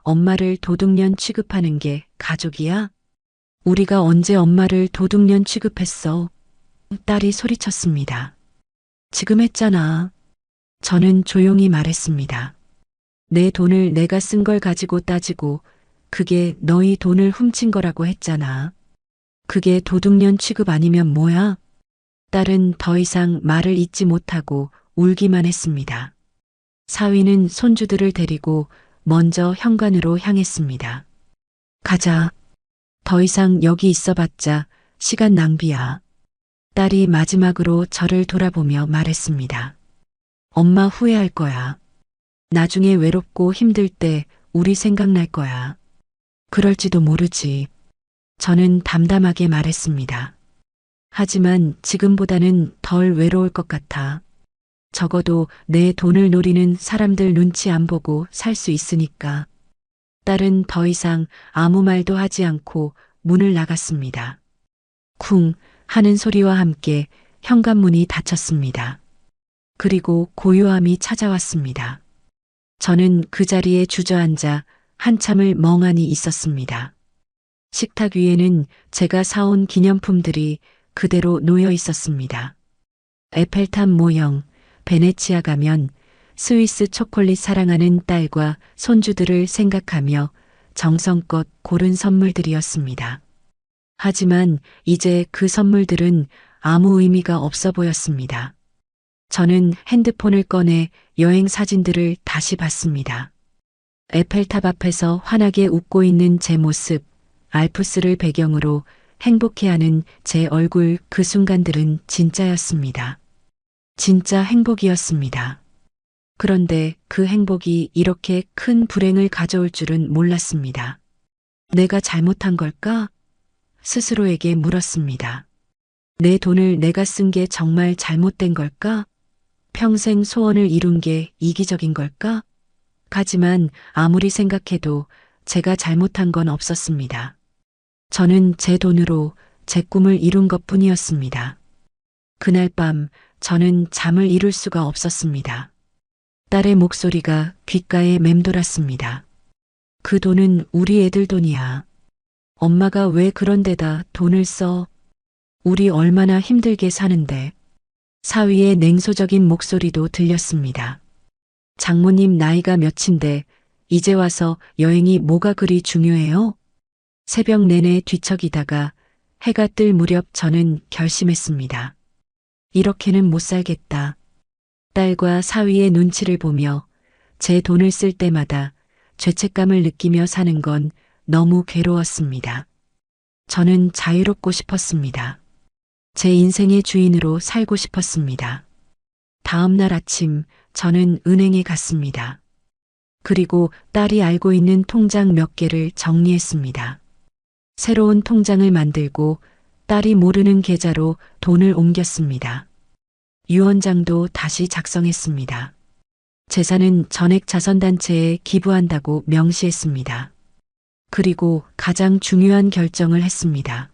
엄마를 도둑년 취급하는 게 가족이야? 우리가 언제 엄마를 도둑년 취급했어? 딸이 소리쳤습니다. 지금 했잖아. 저는 조용히 말했습니다. 내 돈을 내가 쓴 걸 가지고 따지고 그게 너희 돈을 훔친 거라고 했잖아. 그게 도둑년 취급 아니면 뭐야? 딸은 더 이상 말을 잇지 못하고 울기만 했습니다. 사위는 손주들을 데리고 먼저 현관으로 향했습니다. 가자. 더 이상 여기 있어봤자 시간 낭비야. 딸이 마지막으로 저를 돌아보며 말했습니다. 엄마 후회할 거야. 나중에 외롭고 힘들 때 우리 생각날 거야. 그럴지도 모르지. 저는 담담하게 말했습니다. 하지만 지금보다는 덜 외로울 것 같아. 적어도 내 돈을 노리는 사람들 눈치 안 보고 살 수 있으니까. 딸은 더 이상 아무 말도 하지 않고 문을 나갔습니다. 쿵 하는 소리와 함께 현관문이 닫혔습니다. 그리고 고요함이 찾아왔습니다. 저는 그 자리에 주저앉아 한참을 멍하니 있었습니다. 식탁 위에는 제가 사온 기념품들이 그대로 놓여 있었습니다. 에펠탑 모형, 베네치아 가면, 스위스 초콜릿 사랑하는 딸과 손주들을 생각하며 정성껏 고른 선물들이었습니다. 하지만 이제 그 선물들은 아무 의미가 없어 보였습니다. 저는 핸드폰을 꺼내 여행 사진들을 다시 봤습니다. 에펠탑 앞에서 환하게 웃고 있는 제 모습, 알프스를 배경으로 행복해하는 제 얼굴 그 순간들은 진짜였습니다. 진짜 행복이었습니다. 그런데 그 행복이 이렇게 큰 불행을 가져올 줄은 몰랐습니다. 내가 잘못한 걸까? 스스로에게 물었습니다. 내 돈을 내가 쓴 게 정말 잘못된 걸까? 평생 소원을 이룬 게 이기적인 걸까? 하지만 아무리 생각해도 제가 잘못한 건 없었습니다. 저는 제 돈으로 제 꿈을 이룬 것 뿐이었습니다. 그날 밤 저는 잠을 이룰 수가 없었습니다. 딸의 목소리가 귓가에 맴돌았습니다. 그 돈은 우리 애들 돈이야. 엄마가 왜 그런 데다 돈을 써? 우리 얼마나 힘들게 사는데. 사위의 냉소적인 목소리도 들렸습니다. 장모님 나이가 몇인데 이제 와서 여행이 뭐가 그리 중요해요? 새벽 내내 뒤척이다가 해가 뜰 무렵 저는 결심했습니다. 이렇게는 못 살겠다. 딸과 사위의 눈치를 보며 제 돈을 쓸 때마다 죄책감을 느끼며 사는 건 너무 괴로웠습니다. 저는 자유롭고 싶었습니다. 제 인생의 주인으로 살고 싶었습니다. 다음 날 아침 저는 은행에 갔습니다. 그리고 딸이 알고 있는 통장 몇 개를 정리했습니다. 새로운 통장을 만들고 딸이 모르는 계좌로 돈을 옮겼습니다. 유언장도 다시 작성했습니다. 재산은 전액 자선단체에 기부한다고 명시했습니다. 그리고 가장 중요한 결정을 했습니다.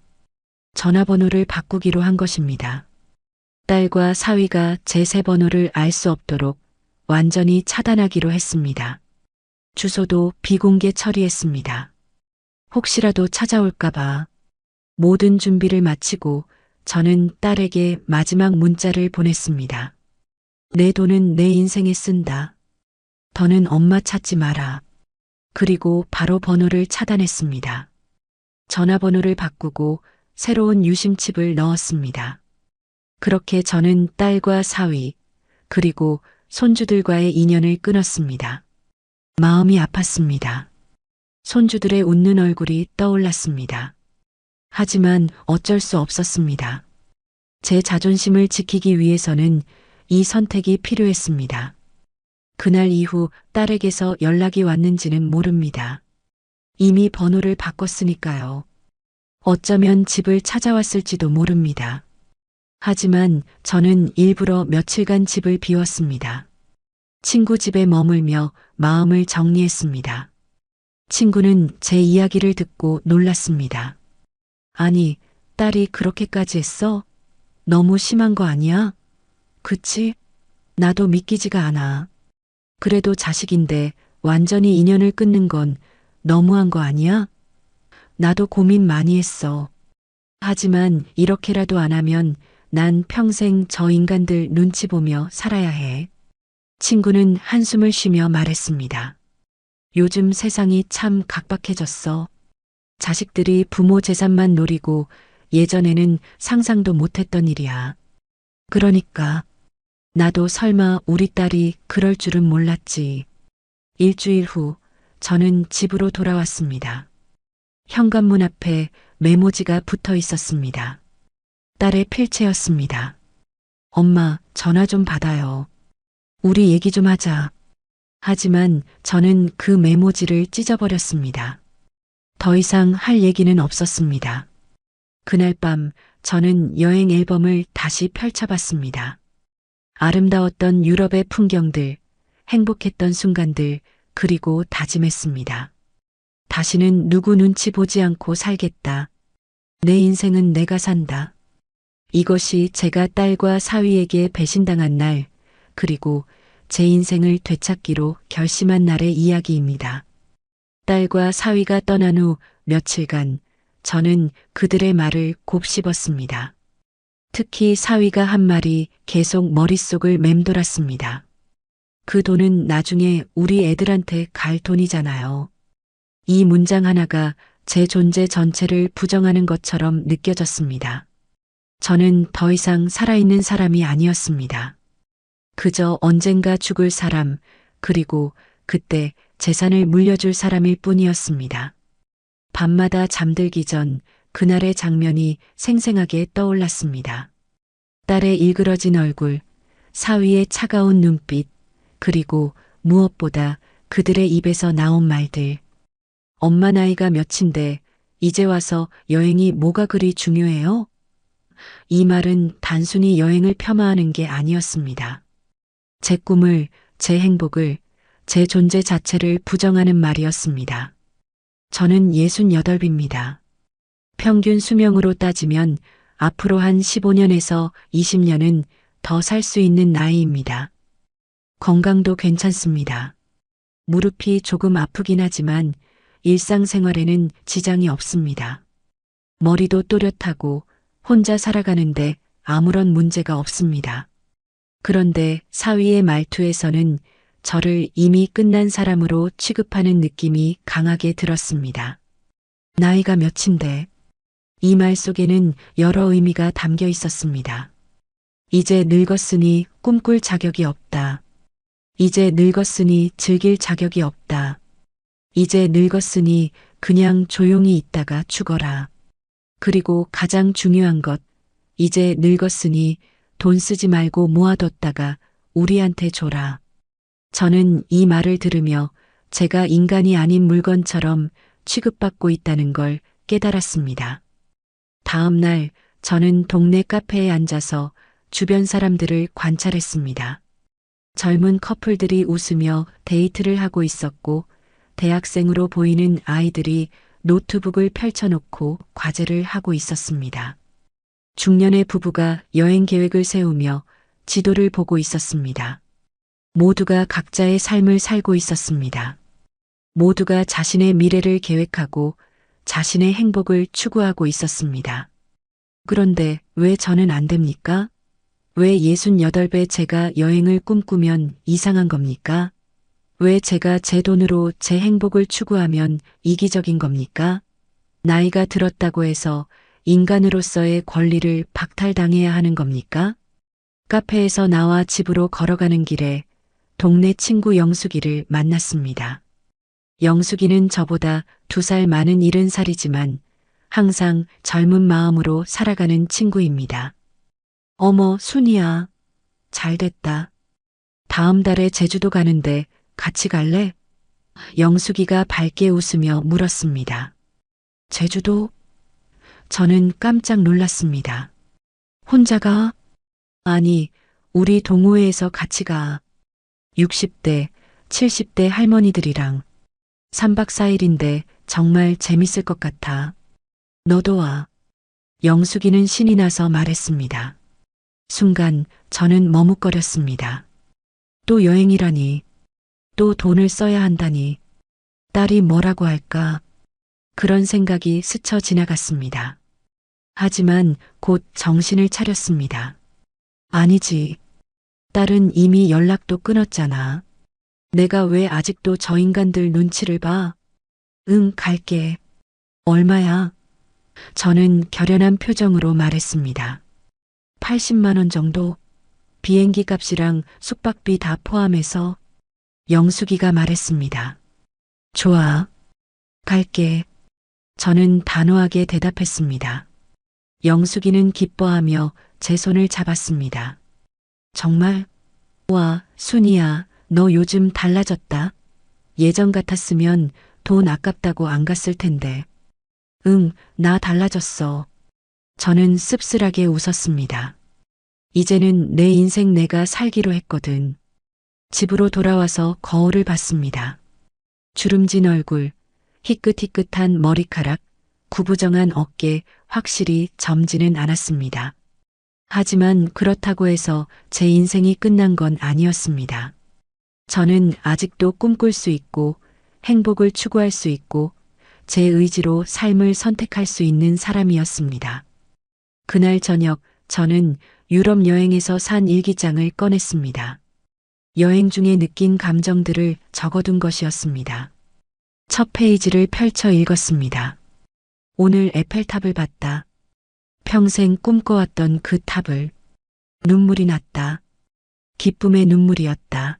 전화번호를 바꾸기로 한 것입니다. 딸과 사위가 제 새 번호를 알 수 없도록 완전히 차단하기로 했습니다. 주소도 비공개 처리했습니다. 혹시라도 찾아올까봐. 모든 준비를 마치고 저는 딸에게 마지막 문자를 보냈습니다. 내 돈은 내 인생에 쓴다. 더는 엄마 찾지 마라. 그리고 바로 번호를 차단했습니다. 전화번호를 바꾸고 새로운 유심칩을 넣었습니다. 그렇게 저는 딸과 사위, 그리고 손주들과의 인연을 끊었습니다. 마음이 아팠습니다. 손주들의 웃는 얼굴이 떠올랐습니다. 하지만 어쩔 수 없었습니다. 제 자존심을 지키기 위해서는 이 선택이 필요했습니다. 그날 이후 딸에게서 연락이 왔는지는 모릅니다. 이미 번호를 바꿨으니까요. 어쩌면 집을 찾아왔을지도 모릅니다. 하지만 저는 일부러 며칠간 집을 비웠습니다. 친구 집에 머물며 마음을 정리했습니다. 친구는 제 이야기를 듣고 놀랐습니다. 아니, 딸이 그렇게까지 했어? 너무 심한 거 아니야? 그치? 나도 믿기지가 않아. 그래도 자식인데 완전히 인연을 끊는 건 너무한 거 아니야? 나도 고민 많이 했어. 하지만 이렇게라도 안 하면 난 평생 저 인간들 눈치 보며 살아야 해. 친구는 한숨을 쉬며 말했습니다. 요즘 세상이 참 각박해졌어. 자식들이 부모 재산만 노리고 예전에는 상상도 못했던 일이야. 그러니까 나도 설마 우리 딸이 그럴 줄은 몰랐지. 일주일 후 저는 집으로 돌아왔습니다. 현관문 앞에 메모지가 붙어 있었습니다. 딸의 필체였습니다. 엄마, 전화 좀 받아요. 우리 얘기 좀 하자. 하지만 저는 그 메모지를 찢어버렸습니다. 더 이상 할 얘기는 없었습니다. 그날 밤 저는 여행 앨범을 다시 펼쳐봤습니다. 아름다웠던 유럽의 풍경들, 행복했던 순간들, 그리고 다짐했습니다. 다시는 누구 눈치 보지 않고 살겠다. 내 인생은 내가 산다. 이것이 제가 딸과 사위에게 배신당한 날, 그리고 제 인생을 되찾기로 결심한 날의 이야기입니다. 딸과 사위가 떠난 후 며칠간 저는 그들의 말을 곱씹었습니다. 특히 사위가 한 말이 계속 머릿속을 맴돌았습니다. 그 돈은 나중에 우리 애들한테 갈 돈이잖아요. 이 문장 하나가 제 존재 전체를 부정하는 것처럼 느껴졌습니다. 저는 더 이상 살아있는 사람이 아니었습니다. 그저 언젠가 죽을 사람, 그리고 그때 재산을 물려줄 사람일 뿐이었습니다. 밤마다 잠들기 전 그날의 장면이 생생하게 떠올랐습니다. 딸의 일그러진 얼굴, 사위의 차가운 눈빛, 그리고 무엇보다 그들의 입에서 나온 말들. 엄마 나이가 몇인데 이제 와서 여행이 뭐가 그리 중요해요? 이 말은 단순히 여행을 폄하하는 게 아니었습니다. 제 꿈을, 제 행복을, 제 존재 자체를 부정하는 말이었습니다. 저는 68입니다. 평균 수명으로 따지면 앞으로 한 15년에서 20년은 더 살 수 있는 나이입니다. 건강도 괜찮습니다. 무릎이 조금 아프긴 하지만 일상생활에는 지장이 없습니다. 머리도 또렷하고 혼자 살아가는데 아무런 문제가 없습니다. 그런데 사위의 말투에서는 저를 이미 끝난 사람으로 취급하는 느낌이 강하게 들었습니다. 나이가 몇인데? 이 말 속에는 여러 의미가 담겨 있었습니다. 이제 늙었으니 꿈꿀 자격이 없다. 이제 늙었으니 즐길 자격이 없다. 이제 늙었으니 그냥 조용히 있다가 죽어라. 그리고 가장 중요한 것, 이제 늙었으니 돈 쓰지 말고 모아뒀다가 우리한테 줘라. 저는 이 말을 들으며 제가 인간이 아닌 물건처럼 취급받고 있다는 걸 깨달았습니다. 다음 날 저는 동네 카페에 앉아서 주변 사람들을 관찰했습니다. 젊은 커플들이 웃으며 데이트를 하고 있었고 대학생으로 보이는 아이들이 노트북을 펼쳐놓고 과제를 하고 있었습니다. 중년의 부부가 여행 계획을 세우며 지도를 보고 있었습니다. 모두가 각자의 삶을 살고 있었습니다. 모두가 자신의 미래를 계획하고 자신의 행복을 추구하고 있었습니다. 그런데 왜 저는 안 됩니까? 왜 68배 제가 여행을 꿈꾸면 이상한 겁니까? 왜 제가 제 돈으로 제 행복을 추구하면 이기적인 겁니까? 나이가 들었다고 해서 인간으로서의 권리를 박탈당해야 하는 겁니까? 카페에서 나와 집으로 걸어가는 길에 동네 친구 영숙이를 만났습니다. 영숙이는 저보다 2살 많은 70살이지만 항상 젊은 마음으로 살아가는 친구입니다. 어머, 순이야. 잘 됐다. 다음 달에 제주도 가는데 같이 갈래? 영숙이가 밝게 웃으며 물었습니다. 제주도? 저는 깜짝 놀랐습니다. 혼자 가? 아니, 우리 동호회에서 같이 가. 60대, 70대 할머니들이랑 3박 4일인데 정말 재밌을 것 같아. 너도 와. 영숙이는 신이 나서 말했습니다. 순간 저는 머뭇거렸습니다. 또 여행이라니, 또 돈을 써야 한다니, 딸이 뭐라고 할까? 그런 생각이 스쳐 지나갔습니다. 하지만 곧 정신을 차렸습니다. 아니지. 딸은 이미 연락도 끊었잖아. 내가 왜 아직도 저 인간들 눈치를 봐? 응, 갈게. 얼마야? 저는 결연한 표정으로 말했습니다. 80만 원 정도? 비행기 값이랑 숙박비 다 포함해서. 영숙이가 말했습니다. 좋아. 갈게. 저는 단호하게 대답했습니다. 영숙이는 기뻐하며 제 손을 잡았습니다. 정말? 와, 순이야, 너 요즘 달라졌다. 예전 같았으면 돈 아깝다고 안 갔을 텐데. 응, 나 달라졌어. 저는 씁쓸하게 웃었습니다. 이제는 내 인생 내가 살기로 했거든. 집으로 돌아와서 거울을 봤습니다. 주름진 얼굴, 희끗희끗한 머리카락, 구부정한 어깨, 확실히 젊지는 않았습니다. 하지만 그렇다고 해서 제 인생이 끝난 건 아니었습니다. 저는 아직도 꿈꿀 수 있고 행복을 추구할 수 있고 제 의지로 삶을 선택할 수 있는 사람이었습니다. 그날 저녁 저는 유럽 여행에서 산 일기장을 꺼냈습니다. 여행 중에 느낀 감정들을 적어둔 것이었습니다. 첫 페이지를 펼쳐 읽었습니다. 오늘 에펠탑을 봤다. 평생 꿈꿔왔던 그 탑을. 눈물이 났다. 기쁨의 눈물이었다.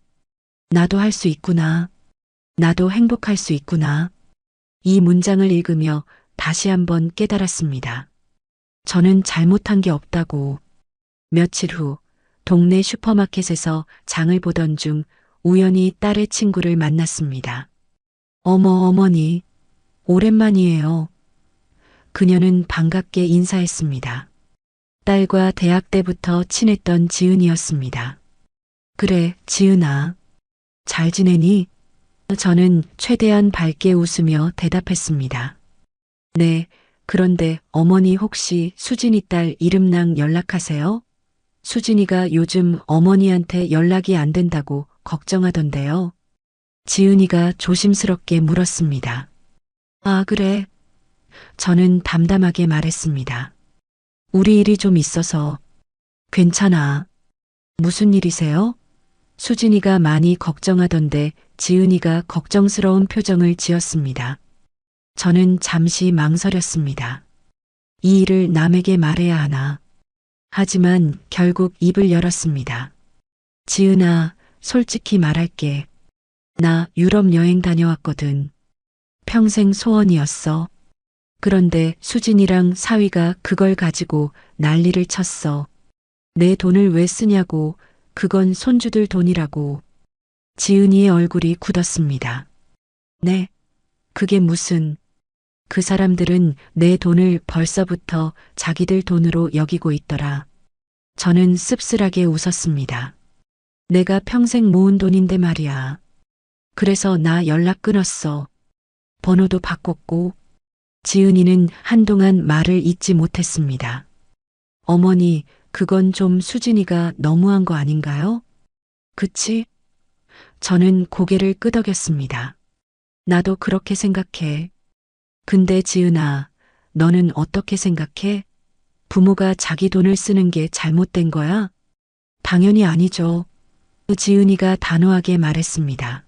나도 할 수 있구나. 나도 행복할 수 있구나. 이 문장을 읽으며 다시 한번 깨달았습니다. 저는 잘못한 게 없다고. 며칠 후 동네 슈퍼마켓에서 장을 보던 중 우연히 딸의 친구를 만났습니다. 어머니, 오랜만이에요. 그녀는 반갑게 인사했습니다. 딸과 대학 때부터 친했던 지은이었습니다. 그래, 지은아. 잘 지내니? 저는 최대한 밝게 웃으며 대답했습니다. 네, 그런데 어머니 혹시 수진이 딸 이름랑 연락하세요? 수진이가 요즘 어머니한테 연락이 안 된다고 걱정하던데요. 지은이가 조심스럽게 물었습니다. 아, 그래. 저는 담담하게 말했습니다. 우리 일이 좀 있어서. 괜찮아. 무슨 일이세요? 수진이가 많이 걱정하던데 지은이가 걱정스러운 표정을 지었습니다. 저는 잠시 망설였습니다. 이 일을 남에게 말해야 하나. 하지만 결국 입을 열었습니다. 지은아, 솔직히 말할게. 나 유럽 여행 다녀왔거든. 평생 소원이었어. 그런데 수진이랑 사위가 그걸 가지고 난리를 쳤어. 내 돈을 왜 쓰냐고, 그건 손주들 돈이라고. 지은이의 얼굴이 굳었습니다. 네, 그게 무슨. 그 사람들은 내 돈을 벌써부터 자기들 돈으로 여기고 있더라. 저는 씁쓸하게 웃었습니다. 내가 평생 모은 돈인데 말이야. 그래서 나 연락 끊었어. 번호도 바꿨고. 지은이는 한동안 말을 잇지 못했습니다. 어머니, 그건 좀 수진이가 너무한 거 아닌가요? 그치? 저는 고개를 끄덕였습니다. 나도 그렇게 생각해. 근데 지은아, 너는 어떻게 생각해? 부모가 자기 돈을 쓰는 게 잘못된 거야? 당연히 아니죠. 지은이가 단호하게 말했습니다.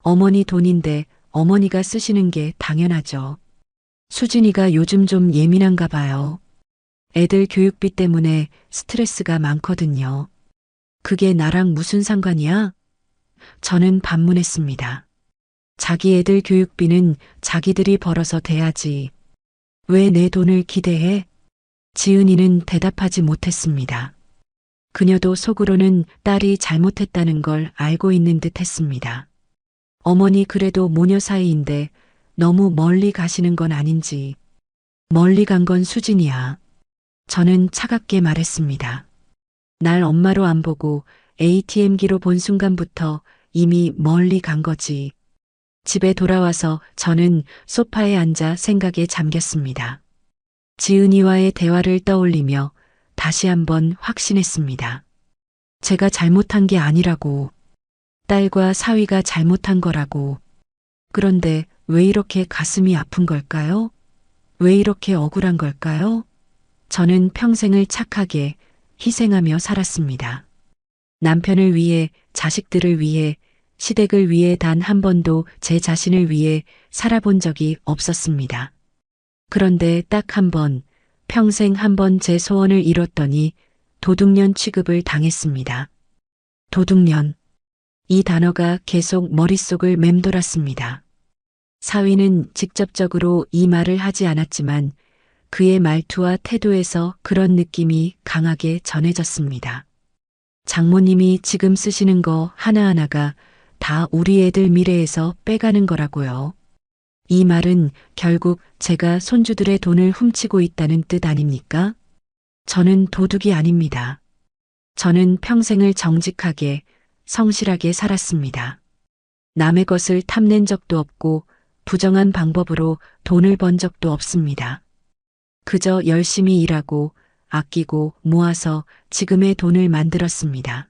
어머니 돈인데 어머니가 쓰시는 게 당연하죠. 수진이가 요즘 좀 예민한가 봐요. 애들 교육비 때문에 스트레스가 많거든요. 그게 나랑 무슨 상관이야? 저는 반문했습니다. 자기 애들 교육비는 자기들이 벌어서 대야지. 왜 내 돈을 기대해? 지은이는 대답하지 못했습니다. 그녀도 속으로는 딸이 잘못했다는 걸 알고 있는 듯 했습니다. 어머니 그래도 모녀 사이인데 너무 멀리 가시는 건 아닌지. 멀리 간 건 수진이야. 저는 차갑게 말했습니다. 날 엄마로 안 보고 ATM기로 본 순간부터 이미 멀리 간 거지. 집에 돌아와서 저는 소파에 앉아 생각에 잠겼습니다. 지은이와의 대화를 떠올리며 다시 한번 확신했습니다. 제가 잘못한 게 아니라고. 딸과 사위가 잘못한 거라고. 그런데 왜 이렇게 가슴이 아픈 걸까요? 왜 이렇게 억울한 걸까요? 저는 평생을 착하게 희생하며 살았습니다. 남편을 위해, 자식들을 위해, 시댁을 위해 단 한 번도 제 자신을 위해 살아본 적이 없었습니다. 그런데 딱 한 번, 평생 한 번 제 소원을 이뤘더니 도둑년 취급을 당했습니다. 도둑년. 이 단어가 계속 머릿속을 맴돌았습니다. 사위는 직접적으로 이 말을 하지 않았지만 그의 말투와 태도에서 그런 느낌이 강하게 전해졌습니다. 장모님이 지금 쓰시는 거 하나하나가 다 우리 애들 미래에서 빼가는 거라고요. 이 말은 결국 제가 손주들의 돈을 훔치고 있다는 뜻 아닙니까? 저는 도둑이 아닙니다. 저는 평생을 정직하게, 성실하게 살았습니다. 남의 것을 탐낸 적도 없고 부정한 방법으로 돈을 번 적도 없습니다. 그저 열심히 일하고 아끼고 모아서 지금의 돈을 만들었습니다.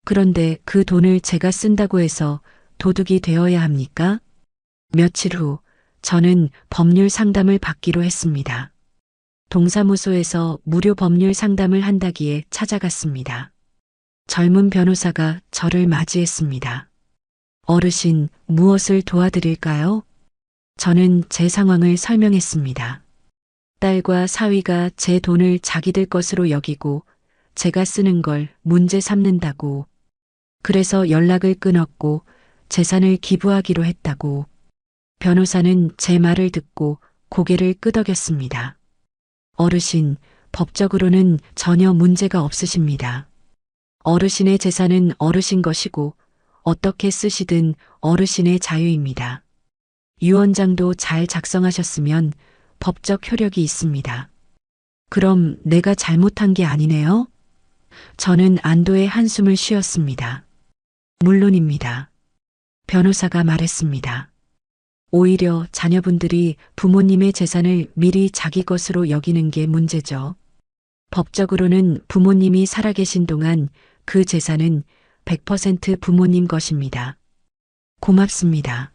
그런데 그 돈을 제가 쓴다고 해서 도둑이 되어야 합니까? 며칠 후 저는 법률 상담을 받기로 했습니다. 동사무소에서 무료 법률 상담을 한다기에 찾아갔습니다. 젊은 변호사가 저를 맞이했습니다. 어르신, 무엇을 도와드릴까요? 저는 제 상황을 설명했습니다. 딸과 사위가 제 돈을 자기들 것으로 여기고 제가 쓰는 걸 문제 삼는다고. 그래서 연락을 끊었고 재산을 기부하기로 했다고. 변호사는 제 말을 듣고 고개를 끄덕였습니다. 어르신, 법적으로는 전혀 문제가 없으십니다. 어르신의 재산은 어르신 것이고 어떻게 쓰시든 어르신의 자유입니다. 유언장도 잘 작성하셨으면 법적 효력이 있습니다. 그럼 내가 잘못한 게 아니네요? 저는 안도의 한숨을 쉬었습니다. 물론입니다. 변호사가 말했습니다. 오히려 자녀분들이 부모님의 재산을 미리 자기 것으로 여기는 게 문제죠. 법적으로는 부모님이 살아계신 동안 그 재산은 100% 부모님 것입니다. 고맙습니다.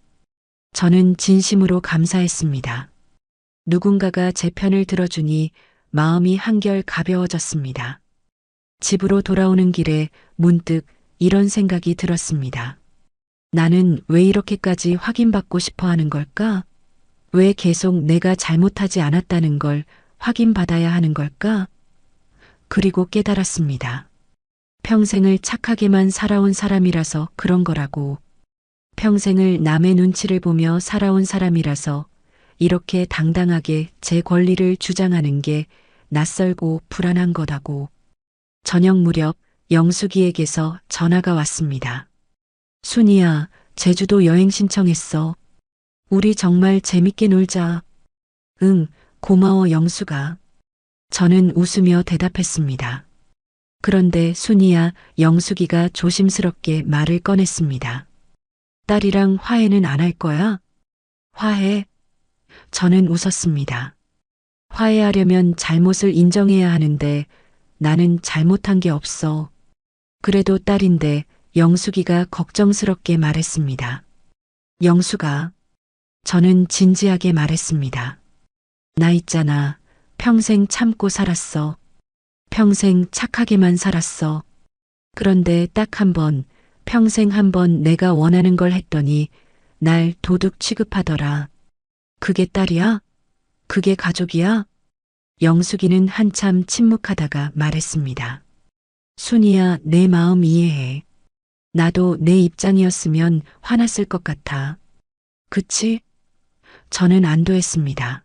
저는 진심으로 감사했습니다. 누군가가 제 편을 들어주니 마음이 한결 가벼워졌습니다. 집으로 돌아오는 길에 문득 이런 생각이 들었습니다. 나는 왜 이렇게까지 확인받고 싶어 하는 걸까? 왜 계속 내가 잘못하지 않았다는 걸 확인받아야 하는 걸까? 그리고 깨달았습니다. 평생을 착하게만 살아온 사람이라서 그런 거라고. 평생을 남의 눈치를 보며 살아온 사람이라서 이렇게 당당하게 제 권리를 주장하는 게 낯설고 불안한 거다고. 저녁 무렵 영숙이에게서 전화가 왔습니다. 순이야, 제주도 여행 신청했어. 우리 정말 재밌게 놀자. 응, 고마워 영숙아. 저는 웃으며 대답했습니다. 그런데 순이야, 영숙이가 조심스럽게 말을 꺼냈습니다. 딸이랑 화해는 안 할 거야? 화해? 저는 웃었습니다. 화해하려면 잘못을 인정해야 하는데 나는 잘못한 게 없어. 그래도 딸인데 영숙이가 걱정스럽게 말했습니다. 영숙아, 저는 진지하게 말했습니다. 나 있잖아. 평생 참고 살았어. 평생 착하게만 살았어. 그런데 딱 한 번, 평생 한 번 내가 원하는 걸 했더니 날 도둑 취급하더라. 그게 딸이야? 그게 가족이야? 영숙이는 한참 침묵하다가 말했습니다. 순이야, 내 마음 이해해. 나도 내 입장이었으면 화났을 것 같아. 그치? 저는 안도했습니다.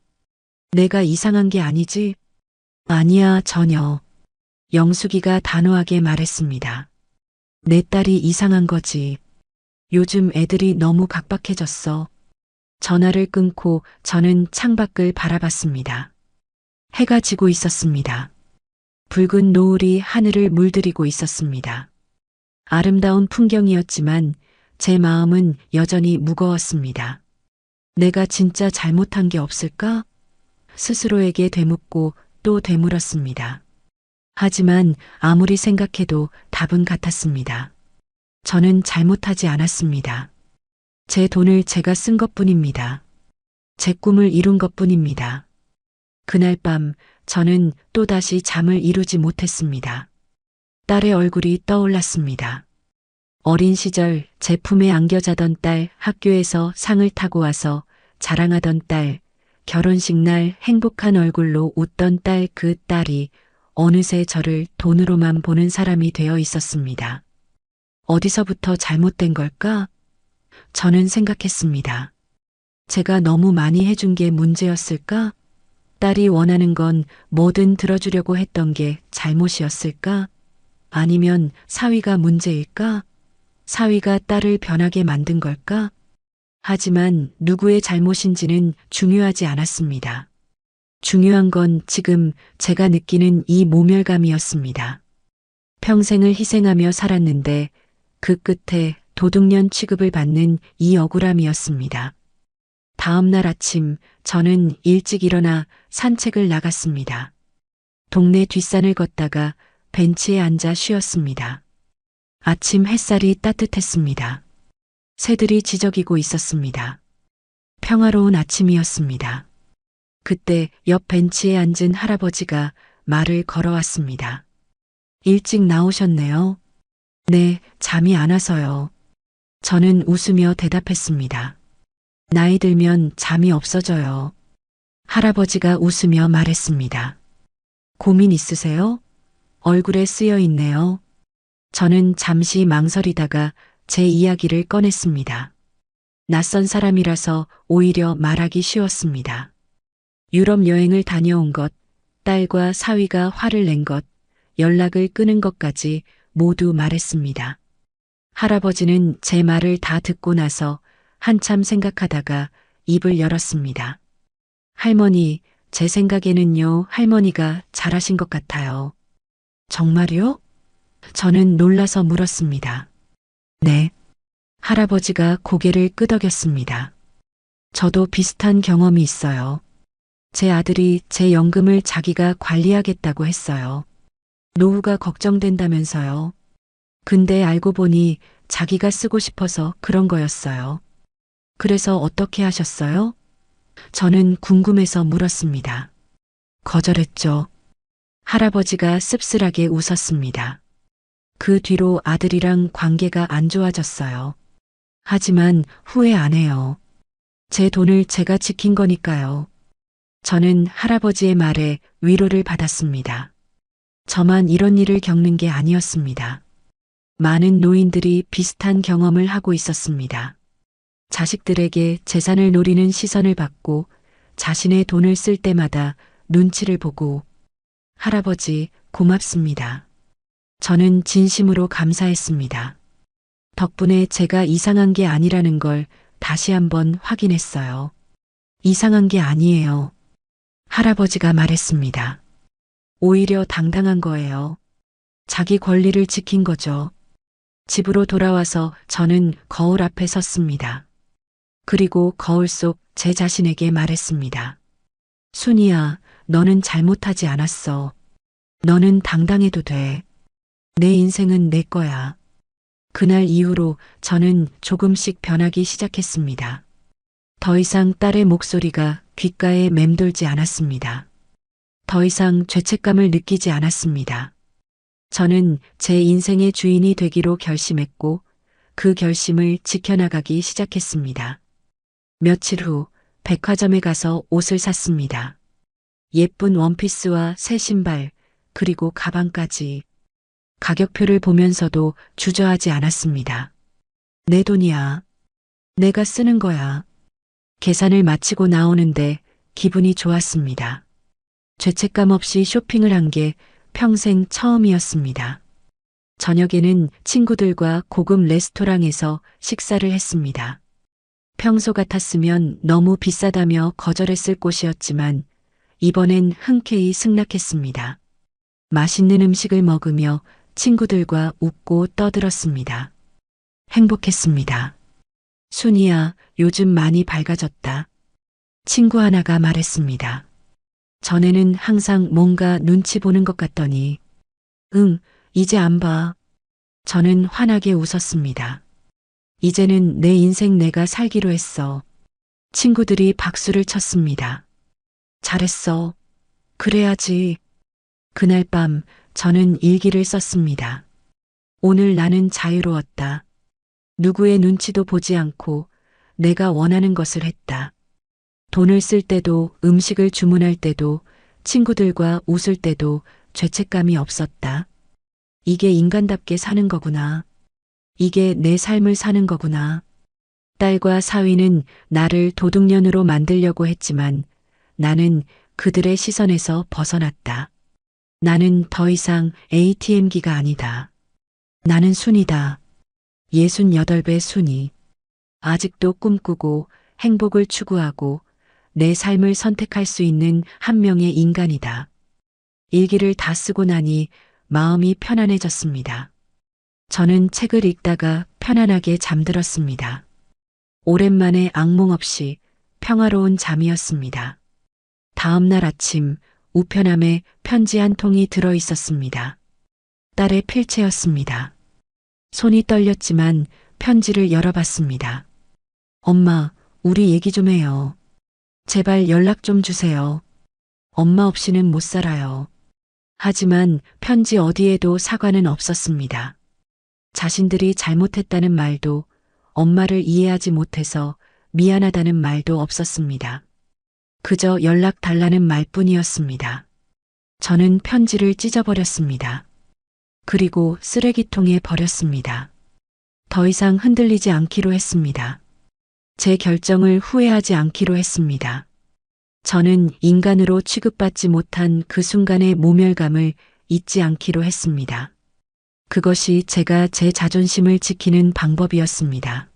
내가 이상한 게 아니지? 아니야, 전혀. 영숙이가 단호하게 말했습니다. 내 딸이 이상한 거지. 요즘 애들이 너무 각박해졌어. 전화를 끊고 저는 창밖을 바라봤습니다. 해가 지고 있었습니다. 붉은 노을이 하늘을 물들이고 있었습니다. 아름다운 풍경이었지만 제 마음은 여전히 무거웠습니다. 내가 진짜 잘못한 게 없을까? 스스로에게 되묻고 또 되물었습니다. 하지만 아무리 생각해도 답은 같았습니다. 저는 잘못하지 않았습니다. 제 돈을 제가 쓴 것뿐입니다. 제 꿈을 이룬 것뿐입니다. 그날 밤 저는 또다시 잠을 이루지 못했습니다. 딸의 얼굴이 떠올랐습니다. 어린 시절 제 품에 안겨 자던 딸, 학교에서 상을 타고 와서 자랑하던 딸, 결혼식 날 행복한 얼굴로 웃던 딸, 그 딸이 어느새 저를 돈으로만 보는 사람이 되어 있었습니다. 어디서부터 잘못된 걸까? 저는 생각했습니다. 제가 너무 많이 해준 게 문제였을까? 딸이 원하는 건 뭐든 들어주려고 했던 게 잘못이었을까? 아니면 사위가 문제일까? 사위가 딸을 변하게 만든 걸까? 하지만 누구의 잘못인지는 중요하지 않았습니다. 중요한 건 지금 제가 느끼는 이 모멸감이었습니다. 평생을 희생하며 살았는데 그 끝에 도둑년 취급을 받는 이 억울함이었습니다. 다음 날 아침 저는 일찍 일어나 산책을 나갔습니다. 동네 뒷산을 걷다가 벤치에 앉아 쉬었습니다. 아침 햇살이 따뜻했습니다. 새들이 지저귀고 있었습니다. 평화로운 아침이었습니다. 그때 옆 벤치에 앉은 할아버지가 말을 걸어왔습니다. 일찍 나오셨네요. 네, 잠이 안 와서요. 저는 웃으며 대답했습니다. 나이 들면 잠이 없어져요. 할아버지가 웃으며 말했습니다. 고민 있으세요? 얼굴에 쓰여 있네요. 저는 잠시 망설이다가 제 이야기를 꺼냈습니다. 낯선 사람이라서 오히려 말하기 쉬웠습니다. 유럽 여행을 다녀온 것, 딸과 사위가 화를 낸 것, 연락을 끊은 것까지 모두 말했습니다. 할아버지는 제 말을 다 듣고 나서 한참 생각하다가 입을 열었습니다. 할머니, 제 생각에는요, 할머니가 잘하신 것 같아요. 정말요? 저는 놀라서 물었습니다. 네. 할아버지가 고개를 끄덕였습니다. 저도 비슷한 경험이 있어요. 제 아들이 제 연금을 자기가 관리하겠다고 했어요. 노후가 걱정된다면서요. 근데 알고 보니 자기가 쓰고 싶어서 그런 거였어요. 그래서 어떻게 하셨어요? 저는 궁금해서 물었습니다. 거절했죠. 할아버지가 씁쓸하게 웃었습니다. 그 뒤로 아들이랑 관계가 안 좋아졌어요. 하지만 후회 안 해요. 제 돈을 제가 지킨 거니까요. 저는 할아버지의 말에 위로를 받았습니다. 저만 이런 일을 겪는 게 아니었습니다. 많은 노인들이 비슷한 경험을 하고 있었습니다. 자식들에게 재산을 노리는 시선을 받고 자신의 돈을 쓸 때마다 눈치를 보고 할아버지 고맙습니다. 저는 진심으로 감사했습니다. 덕분에 제가 이상한 게 아니라는 걸 다시 한번 확인했어요. 이상한 게 아니에요. 할아버지가 말했습니다. 오히려 당당한 거예요. 자기 권리를 지킨 거죠. 집으로 돌아와서 저는 거울 앞에 섰습니다. 그리고 거울 속 제 자신에게 말했습니다. 순이야, 너는 잘못하지 않았어. 너는 당당해도 돼. 내 인생은 내 거야. 그날 이후로 저는 조금씩 변하기 시작했습니다. 더 이상 딸의 목소리가 귓가에 맴돌지 않았습니다. 더 이상 죄책감을 느끼지 않았습니다. 저는 제 인생의 주인이 되기로 결심했고 그 결심을 지켜나가기 시작했습니다. 며칠 후 백화점에 가서 옷을 샀습니다. 예쁜 원피스와 새 신발, 그리고 가방까지. 가격표를 보면서도 주저하지 않았습니다. 내 돈이야. 내가 쓰는 거야. 계산을 마치고 나오는데 기분이 좋았습니다. 죄책감 없이 쇼핑을 한 게 평생 처음이었습니다. 저녁에는 친구들과 고급 레스토랑에서 식사를 했습니다. 평소 같았으면 너무 비싸다며 거절했을 곳이었지만 이번엔 흔쾌히 승낙했습니다. 맛있는 음식을 먹으며 친구들과 웃고 떠들었습니다. 행복했습니다. 순이야, 요즘 많이 밝아졌다. 친구 하나가 말했습니다. 전에는 항상 뭔가 눈치 보는 것 같더니, 응, 이제 안 봐. 저는 환하게 웃었습니다. 이제는 내 인생 내가 살기로 했어. 친구들이 박수를 쳤습니다. 잘했어. 그래야지. 그날 밤 저는 일기를 썼습니다. 오늘 나는 자유로웠다. 누구의 눈치도 보지 않고 내가 원하는 것을 했다. 돈을 쓸 때도 음식을 주문할 때도 친구들과 웃을 때도 죄책감이 없었다. 이게 인간답게 사는 거구나. 이게 내 삶을 사는 거구나. 딸과 사위는 나를 도둑년으로 만들려고 했지만 나는 그들의 시선에서 벗어났다. 나는 더 이상 ATM기가 아니다. 나는 순이다. 68배 순이. 아직도 꿈꾸고 행복을 추구하고 내 삶을 선택할 수 있는 한 명의 인간이다. 일기를 다 쓰고 나니 마음이 편안해졌습니다. 저는 책을 읽다가 편안하게 잠들었습니다. 오랜만에 악몽 없이 평화로운 잠이었습니다. 다음 날 아침 우편함에 편지 한 통이 들어 있었습니다. 딸의 필체였습니다. 손이 떨렸지만 편지를 열어봤습니다. 엄마, 우리 얘기 좀 해요. 제발 연락 좀 주세요. 엄마 없이는 못 살아요. 하지만 편지 어디에도 사과는 없었습니다. 자신들이 잘못했다는 말도, 엄마를 이해하지 못해서 미안하다는 말도 없었습니다. 그저 연락 달라는 말뿐이었습니다. 저는 편지를 찢어버렸습니다. 그리고 쓰레기통에 버렸습니다. 더 이상 흔들리지 않기로 했습니다. 제 결정을 후회하지 않기로 했습니다. 저는 인간으로 취급받지 못한 그 순간의 모멸감을 잊지 않기로 했습니다. 그것이 제가 제 자존심을 지키는 방법이었습니다.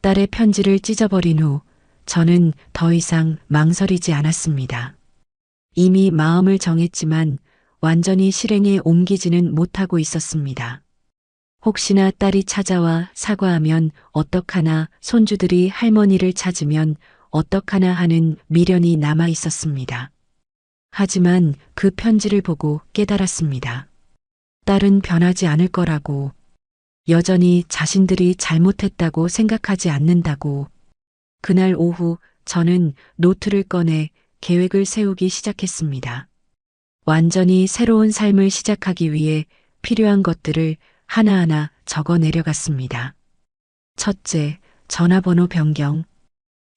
딸의 편지를 찢어버린 후 저는 더 이상 망설이지 않았습니다. 이미 마음을 정했지만 완전히 실행에 옮기지는 못하고 있었습니다. 혹시나 딸이 찾아와 사과하면 어떡하나, 손주들이 할머니를 찾으면 어떡하나 하는 미련이 남아 있었습니다. 하지만 그 편지를 보고 깨달았습니다. 딸은 변하지 않을 거라고, 여전히 자신들이 잘못했다고 생각하지 않는다고. 그날 오후 저는 노트를 꺼내 계획을 세우기 시작했습니다. 완전히 새로운 삶을 시작하기 위해 필요한 것들을 하나하나 적어 내려갔습니다. 첫째, 전화번호 변경.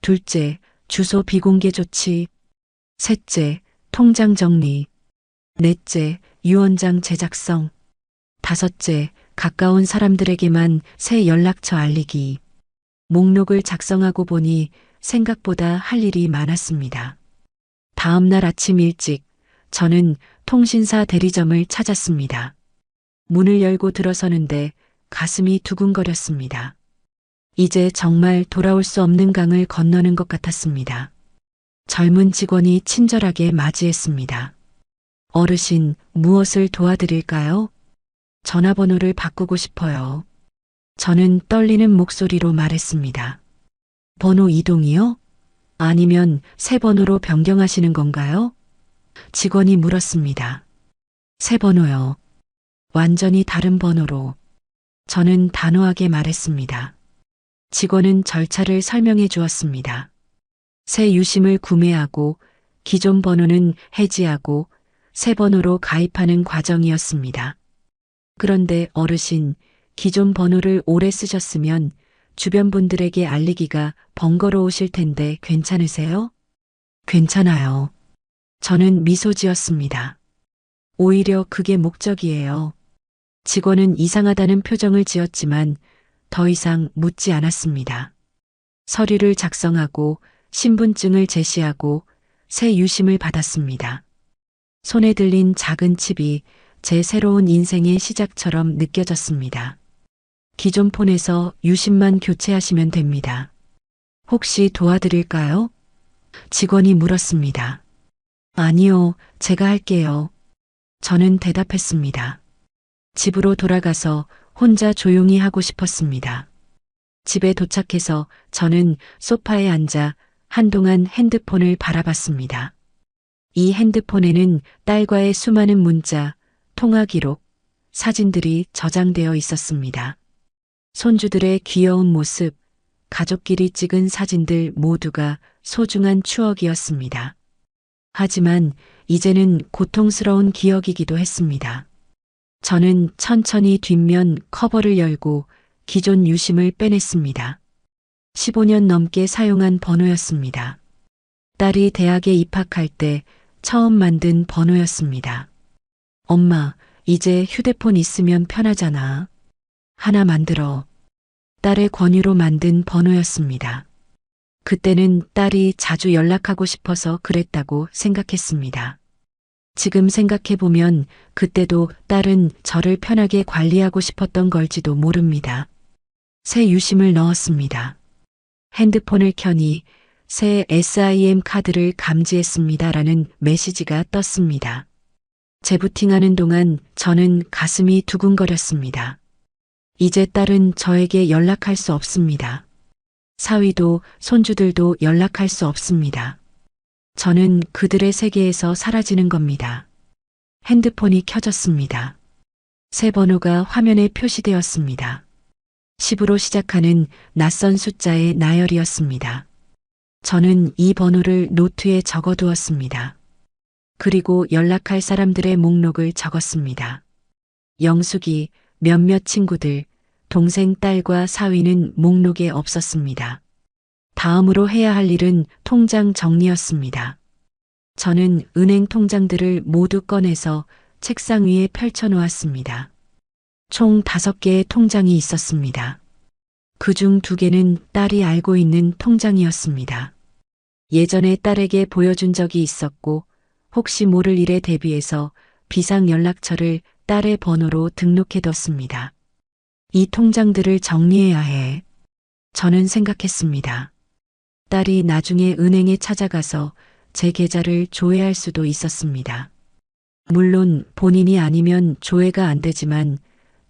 둘째, 주소 비공개 조치. 셋째, 통장 정리. 넷째, 유언장 제작성. 다섯째, 가까운 사람들에게만 새 연락처 알리기. 목록을 작성하고 보니 생각보다 할 일이 많았습니다. 다음 날 아침 일찍 저는 통신사 대리점을 찾았습니다. 문을 열고 들어서는데 가슴이 두근거렸습니다. 이제 정말 돌아올 수 없는 강을 건너는 것 같았습니다. 젊은 직원이 친절하게 맞이했습니다. 어르신, 무엇을 도와드릴까요? 전화번호를 바꾸고 싶어요. 저는 떨리는 목소리로 말했습니다. 번호 이동이요? 아니면 새 번호로 변경하시는 건가요? 직원이 물었습니다. 새 번호요. 완전히 다른 번호로. 저는 단호하게 말했습니다. 직원은 절차를 설명해 주었습니다. 새 유심을 구매하고 기존 번호는 해지하고 새 번호로 가입하는 과정이었습니다. 그런데 어르신, 기존 번호를 오래 쓰셨으면 주변 분들에게 알리기가 번거로우실 텐데 괜찮으세요? 괜찮아요. 저는 미소 지었습니다. 오히려 그게 목적이에요. 직원은 이상하다는 표정을 지었지만 더 이상 묻지 않았습니다. 서류를 작성하고 신분증을 제시하고 새 유심을 받았습니다. 손에 들린 작은 칩이 제 새로운 인생의 시작처럼 느껴졌습니다. 기존 폰에서 유심만 교체하시면 됩니다. 혹시 도와드릴까요? 직원이 물었습니다. 아니요, 제가 할게요. 저는 대답했습니다. 집으로 돌아가서 혼자 조용히 하고 싶었습니다. 집에 도착해서 저는 소파에 앉아 한동안 핸드폰을 바라봤습니다. 이 핸드폰에는 딸과의 수많은 문자, 통화 기록, 사진들이 저장되어 있었습니다. 손주들의 귀여운 모습, 가족끼리 찍은 사진들 모두가 소중한 추억이었습니다. 하지만 이제는 고통스러운 기억이기도 했습니다. 저는 천천히 뒷면 커버를 열고 기존 유심을 빼냈습니다. 15년 넘게 사용한 번호였습니다. 딸이 대학에 입학할 때 처음 만든 번호였습니다. 엄마, 이제 휴대폰 있으면 편하잖아. 하나 만들어. 딸의 권유로 만든 번호였습니다. 그때는 딸이 자주 연락하고 싶어서 그랬다고 생각했습니다. 지금 생각해보면 그때도 딸은 저를 편하게 관리하고 싶었던 걸지도 모릅니다. 새 유심을 넣었습니다. 핸드폰을 켜니 새 SIM 카드를 감지했습니다라는 메시지가 떴습니다. 재부팅하는 동안 저는 가슴이 두근거렸습니다. 이제 딸은 저에게 연락할 수 없습니다. 사위도 손주들도 연락할 수 없습니다. 저는 그들의 세계에서 사라지는 겁니다. 핸드폰이 켜졌습니다. 새 번호가 화면에 표시되었습니다. 10으로 시작하는 낯선 숫자의 나열이었습니다. 저는 이 번호를 노트에 적어두었습니다. 그리고 연락할 사람들의 목록을 적었습니다. 영숙이, 몇몇 친구들, 동생 딸과 사위는 목록에 없었습니다. 다음으로 해야 할 일은 통장 정리였습니다. 저는 은행 통장들을 모두 꺼내서 책상 위에 펼쳐놓았습니다. 총 5개의 통장이 있었습니다. 그중 2개는 딸이 알고 있는 통장이었습니다. 예전에 딸에게 보여준 적이 있었고 혹시 모를 일에 대비해서 비상연락처를 딸의 번호로 등록해뒀습니다. 이 통장들을 정리해야 해. 저는 생각했습니다. 딸이 나중에 은행에 찾아가서 제 계좌를 조회할 수도 있었습니다. 물론 본인이 아니면 조회가 안 되지만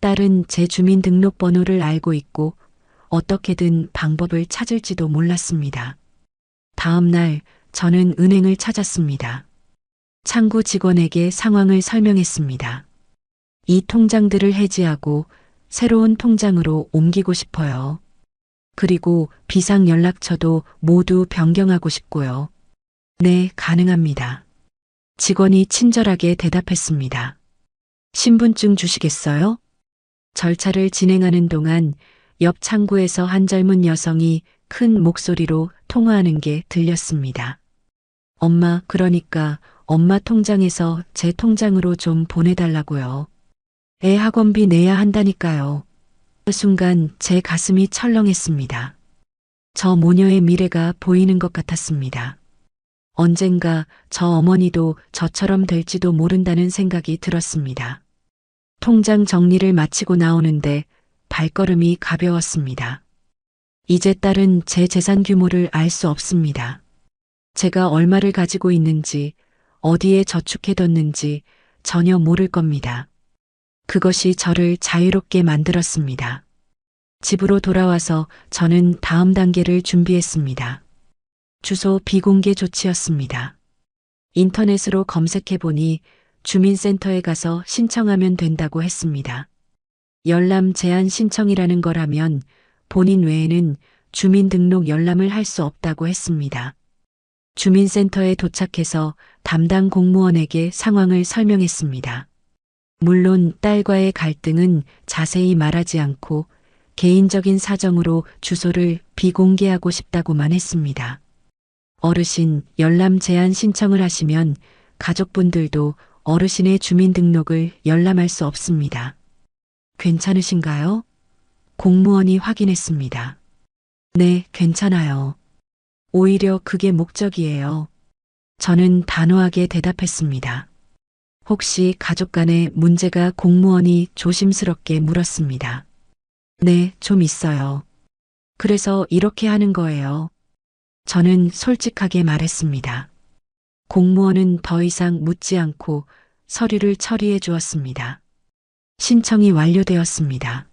딸은 제 주민등록번호를 알고 있고 어떻게든 방법을 찾을지도 몰랐습니다. 다음 날 저는 은행을 찾았습니다. 창구 직원에게 상황을 설명했습니다. 이 통장들을 해지하고 새로운 통장으로 옮기고 싶어요. 그리고 비상연락처도 모두 변경하고 싶고요. 네, 가능합니다. 직원이 친절하게 대답했습니다. 신분증 주시겠어요? 절차를 진행하는 동안 옆 창구에서 한 젊은 여성이 큰 목소리로 통화하는 게 들렸습니다. 엄마, 그러니까 엄마 통장에서 제 통장으로 좀 보내달라고요. 애 학원비 내야 한다니까요. 그 순간 제 가슴이 철렁했습니다. 저 모녀의 미래가 보이는 것 같았습니다. 언젠가 저 어머니도 저처럼 될지도 모른다는 생각이 들었습니다. 통장 정리를 마치고 나오는데 발걸음이 가벼웠습니다. 이제 딸은 제 재산 규모를 알 수 없습니다. 제가 얼마를 가지고 있는지, 어디에 저축해뒀는지 전혀 모를 겁니다. 그것이 저를 자유롭게 만들었습니다. 집으로 돌아와서 저는 다음 단계를 준비했습니다. 주소 비공개 조치였습니다. 인터넷으로 검색해보니 주민센터에 가서 신청하면 된다고 했습니다. 열람 제한 신청이라는 거라면 본인 외에는 주민등록 열람을 할 수 없다고 했습니다. 주민센터에 도착해서 담당 공무원에게 상황을 설명했습니다. 물론 딸과의 갈등은 자세히 말하지 않고 개인적인 사정으로 주소를 비공개하고 싶다고만 했습니다. 어르신, 열람 제한 신청을 하시면 가족분들도 어르신의 주민등록을 열람할 수 없습니다. 괜찮으신가요? 공무원이 확인했습니다. 네, 괜찮아요. 오히려 그게 목적이에요. 저는 단호하게 대답했습니다. 혹시 가족 간에 문제가 공무원이 조심스럽게 물었습니다. 네, 좀 있어요. 그래서 이렇게 하는 거예요. 저는 솔직하게 말했습니다. 공무원은 더 이상 묻지 않고 서류를 처리해 주었습니다. 신청이 완료되었습니다.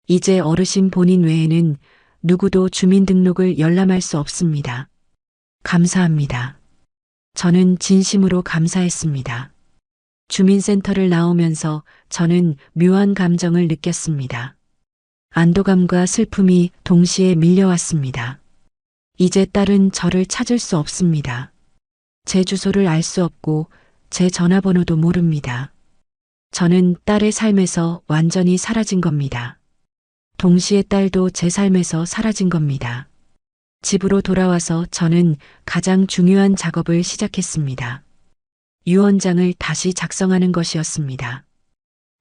이제 어르신 본인 외에는 누구도 주민등록을 열람할 수 없습니다. 감사합니다. 저는 진심으로 감사했습니다. 주민센터를 나오면서 저는 묘한 감정을 느꼈습니다. 안도감과 슬픔이 동시에 밀려왔습니다. 이제 딸은 저를 찾을 수 없습니다. 제 주소를 알 수 없고 제 전화번호도 모릅니다. 저는 딸의 삶에서 완전히 사라진 겁니다. 동시에 딸도 제 삶에서 사라진 겁니다. 집으로 돌아와서 저는 가장 중요한 작업을 시작했습니다. 유언장을 다시 작성하는 것이었습니다.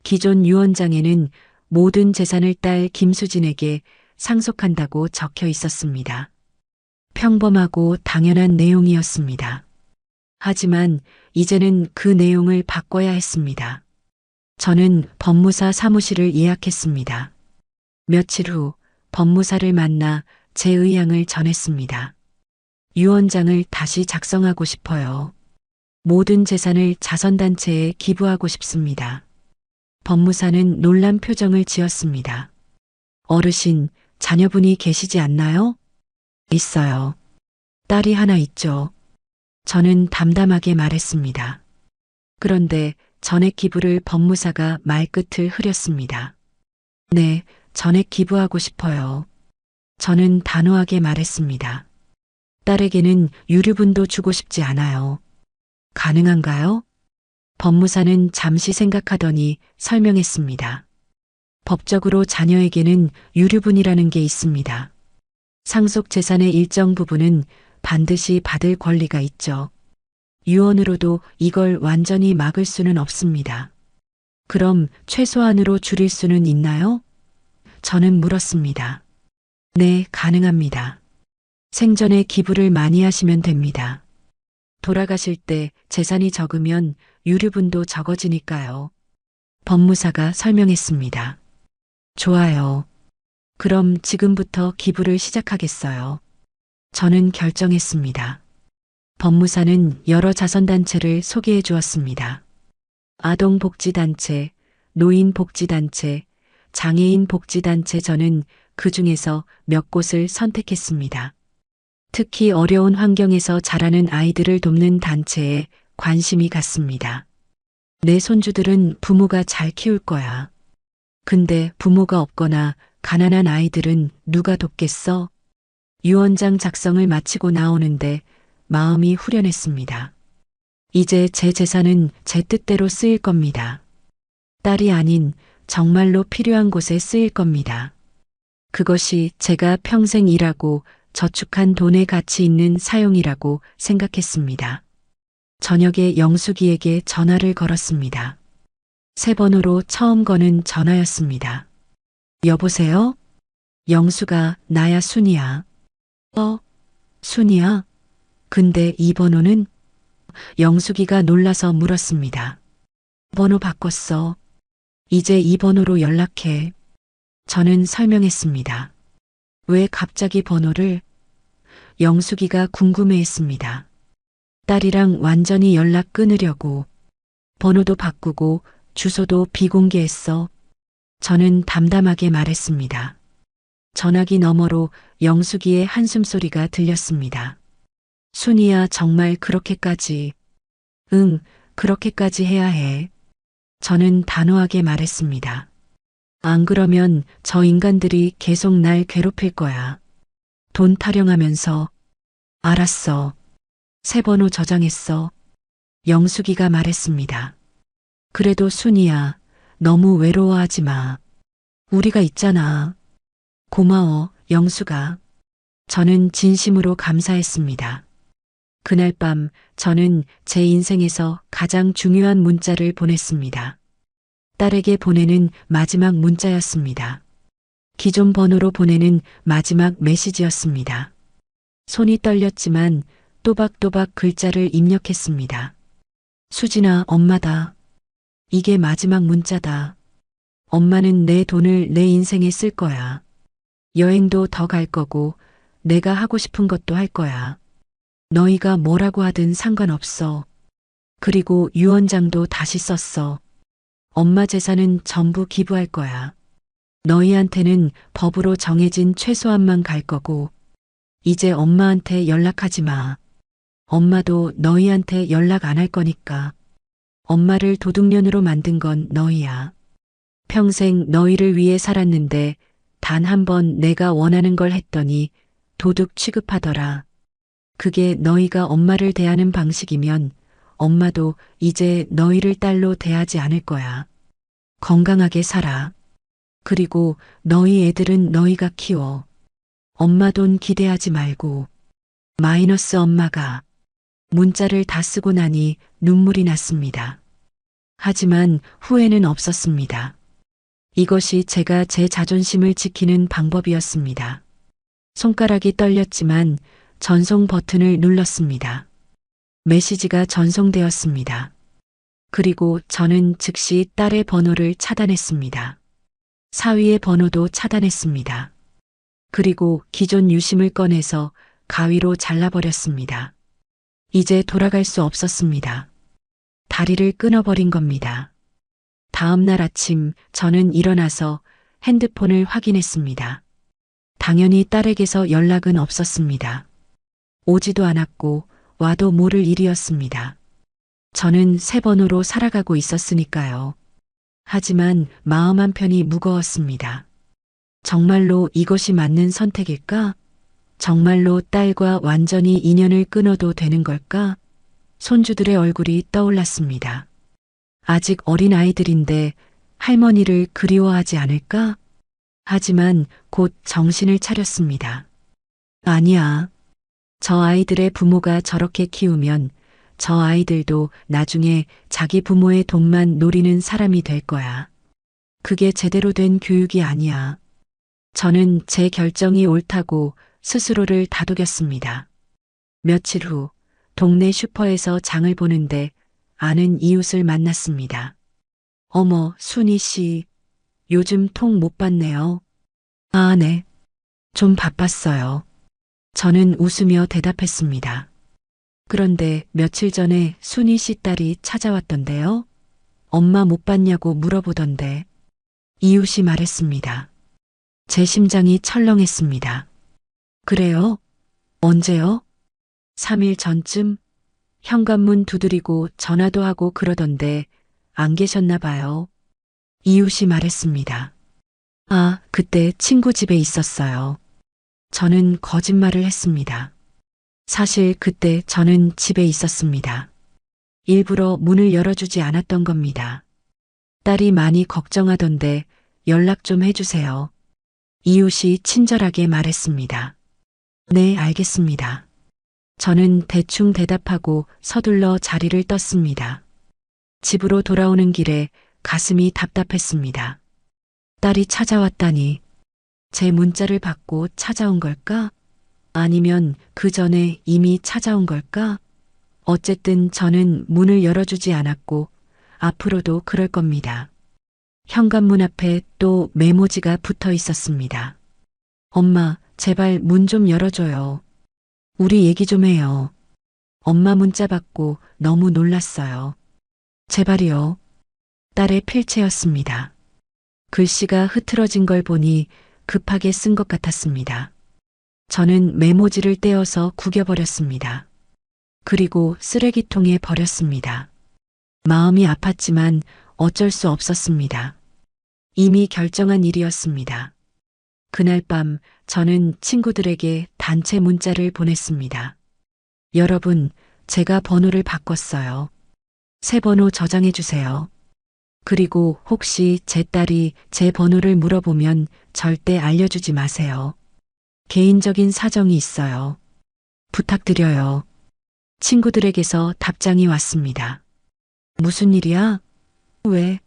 기존 유언장에는 모든 재산을 딸 김수진에게 상속한다고 적혀 있었습니다. 평범하고 당연한 내용이었습니다. 하지만 이제는 그 내용을 바꿔야 했습니다. 저는 법무사 사무실을 예약했습니다. 며칠 후 법무사를 만나 제 의향을 전했습니다. 유언장을 다시 작성하고 싶어요. 모든 재산을 자선단체에 기부하고 싶습니다. 법무사는 놀란 표정을 지었습니다. 어르신, 자녀분이 계시지 않나요? 있어요. 딸이 하나 있죠. 저는 담담하게 말했습니다. 그런데 전액 기부를 법무사가 말끝을 흐렸습니다. 네, 전액 기부하고 싶어요. 저는 단호하게 말했습니다. 딸에게는 유류분도 주고 싶지 않아요. 가능한가요? 법무사는 잠시 생각하더니 설명했습니다. 법적으로 자녀에게는 유류분이라는 게 있습니다. 상속 재산의 일정 부분은 반드시 받을 권리가 있죠. 유언으로도 이걸 완전히 막을 수는 없습니다. 그럼 최소한으로 줄일 수는 있나요? 저는 물었습니다. 네, 가능합니다. 생전에 기부를 많이 하시면 됩니다. 돌아가실 때 재산이 적으면 유류분도 적어지니까요. 법무사가 설명했습니다. 좋아요. 그럼 지금부터 기부를 시작하겠어요. 저는 결정했습니다. 법무사는 여러 자선단체를 소개해 주었습니다. 아동복지단체, 노인복지단체, 장애인복지단체 저는 그 중에서 몇 곳을 선택했습니다. 특히 어려운 환경에서 자라는 아이들을 돕는 단체에 관심이 갔습니다. 내 손주들은 부모가 잘 키울 거야. 근데 부모가 없거나 가난한 아이들은 누가 돕겠어? 유언장 작성을 마치고 나오는데 마음이 후련했습니다. 이제 제 재산은 제 뜻대로 쓰일 겁니다. 딸이 아닌 정말로 필요한 곳에 쓰일 겁니다. 그것이 제가 평생 일하고 저축한 돈의 가치 있는 사용이라고 생각했습니다. 저녁에 영숙이에게 전화를 걸었습니다. 새 번호로 처음 거는 전화였습니다. 여보세요? 영수가 나야 순이야. 순이야? 근데 이 번호는? 영숙이가 놀라서 물었습니다. 번호 바꿨어. 이제 이 번호로 연락해. 저는 설명했습니다. 왜 갑자기 번호를? 영숙이가 궁금해했습니다. 딸이랑 완전히 연락 끊으려고. 번호도 바꾸고 주소도 비공개했어. 저는 담담하게 말했습니다. 전화기 너머로 영숙이의 한숨소리가 들렸습니다. 순이야, 정말 그렇게까지. 응, 그렇게까지 해야 해. 저는 단호하게 말했습니다. 안 그러면 저 인간들이 계속 날 괴롭힐 거야. 돈 타령하면서. 알았어. 새 번호 저장했어. 영숙이가 말했습니다. 그래도 순이야, 너무 외로워하지 마. 우리가 있잖아. 고마워, 영숙아. 저는 진심으로 감사했습니다. 그날 밤 저는 제 인생에서 가장 중요한 문자를 보냈습니다. 딸에게 보내는 마지막 문자였습니다. 기존 번호로 보내는 마지막 메시지였습니다. 손이 떨렸지만 또박또박 글자를 입력했습니다. 수진아, 엄마다. 이게 마지막 문자다. 엄마는 내 돈을 내 인생에 쓸 거야. 여행도 더 갈 거고 내가 하고 싶은 것도 할 거야. 너희가 뭐라고 하든 상관없어. 그리고 유언장도 다시 썼어. 엄마 재산은 전부 기부할 거야. 너희한테는 법으로 정해진 최소한만 갈 거고, 이제 엄마한테 연락하지 마. 엄마도 너희한테 연락 안 할 거니까. 엄마를 도둑년으로 만든 건 너희야. 평생 너희를 위해 살았는데 단 한 번 내가 원하는 걸 했더니 도둑 취급하더라. 그게 너희가 엄마를 대하는 방식이면 엄마도 이제 너희를 딸로 대하지 않을 거야. 건강하게 살아. 그리고 너희 애들은 너희가 키워. 엄마 돈 기대하지 말고. 마이너스 엄마가 문자를 다 쓰고 나니 눈물이 났습니다. 하지만 후회는 없었습니다. 이것이 제가 제 자존심을 지키는 방법이었습니다. 손가락이 떨렸지만 전송 버튼을 눌렀습니다. 메시지가 전송되었습니다. 그리고 저는 즉시 딸의 번호를 차단했습니다. 사위의 번호도 차단했습니다. 그리고 기존 유심을 꺼내서 가위로 잘라버렸습니다. 이제 돌아갈 수 없었습니다. 다리를 끊어버린 겁니다. 다음 날 아침 저는 일어나서 핸드폰을 확인했습니다. 당연히 딸에게서 연락은 없었습니다. 오지도 않았고 와도 모를 일이었습니다. 저는 새 번호로 살아가고 있었으니까요. 하지만 마음 한편이 무거웠습니다. 정말로 이것이 맞는 선택일까? 정말로 딸과 완전히 인연을 끊어도 되는 걸까? 손주들의 얼굴이 떠올랐습니다. 아직 어린 아이들인데 할머니를 그리워하지 않을까? 하지만 곧 정신을 차렸습니다. 아니야. 저 아이들의 부모가 저렇게 키우면 저 아이들도 나중에 자기 부모의 돈만 노리는 사람이 될 거야. 그게 제대로 된 교육이 아니야. 저는 제 결정이 옳다고 스스로를 다독였습니다. 며칠 후 동네 슈퍼에서 장을 보는데 아는 이웃을 만났습니다. 어머, 순희 씨, 요즘 통 못 봤네요. 아, 네. 좀 바빴어요. 저는 웃으며 대답했습니다. 그런데 며칠 전에 순희 씨 딸이 찾아왔던데요. 엄마 못 봤냐고 물어보던데. 이웃이 말했습니다. 제 심장이 철렁했습니다. 그래요? 언제요? 3일 전쯤? 현관문 두드리고 전화도 하고 그러던데 안 계셨나 봐요. 이웃이 말했습니다. 아, 그때 친구 집에 있었어요. 저는 거짓말을 했습니다. 사실 그때 저는 집에 있었습니다. 일부러 문을 열어주지 않았던 겁니다. 딸이 많이 걱정하던데 연락 좀 해주세요. 이웃이 친절하게 말했습니다. 네, 알겠습니다. 저는 대충 대답하고 서둘러 자리를 떴습니다. 집으로 돌아오는 길에 가슴이 답답했습니다. 딸이 찾아왔다니 제 문자를 받고 찾아온 걸까? 아니면 그 전에 이미 찾아온 걸까? 어쨌든 저는 문을 열어주지 않았고 앞으로도 그럴 겁니다. 현관문 앞에 또 메모지가 붙어 있었습니다. 엄마, 제발 문 좀 열어줘요. 우리 얘기 좀 해요. 엄마 문자 받고 너무 놀랐어요. 제발이요. 딸의 필체였습니다. 글씨가 흐트러진 걸 보니 급하게 쓴 것 같았습니다. 저는 메모지를 떼어서 구겨버렸습니다. 그리고 쓰레기통에 버렸습니다. 마음이 아팠지만 어쩔 수 없었습니다. 이미 결정한 일이었습니다. 그날 밤 저는 친구들에게 단체 문자를 보냈습니다. 여러분, 제가 번호를 바꿨어요. 새 번호 저장해 주세요. 그리고 혹시 제 딸이 제 번호를 물어보면 절대 알려주지 마세요. 개인적인 사정이 있어요. 부탁드려요. 친구들에게서 답장이 왔습니다. 무슨 일이야? 왜?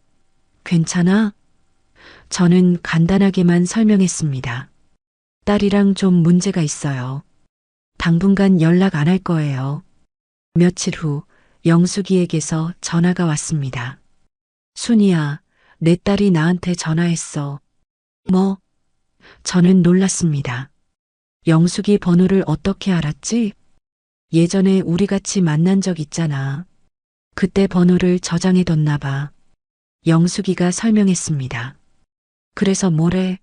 괜찮아? 저는 간단하게만 설명했습니다. 딸이랑 좀 문제가 있어요. 당분간 연락 안 할 거예요. 며칠 후 영숙이에게서 전화가 왔습니다. 순이야, 내 딸이 나한테 전화했어. 뭐? 저는 놀랐습니다. 영숙이 번호를 어떻게 알았지? 예전에 우리 같이 만난 적 있잖아. 그때 번호를 저장해뒀나 봐. 영숙이가 설명했습니다. 그래서 뭐래?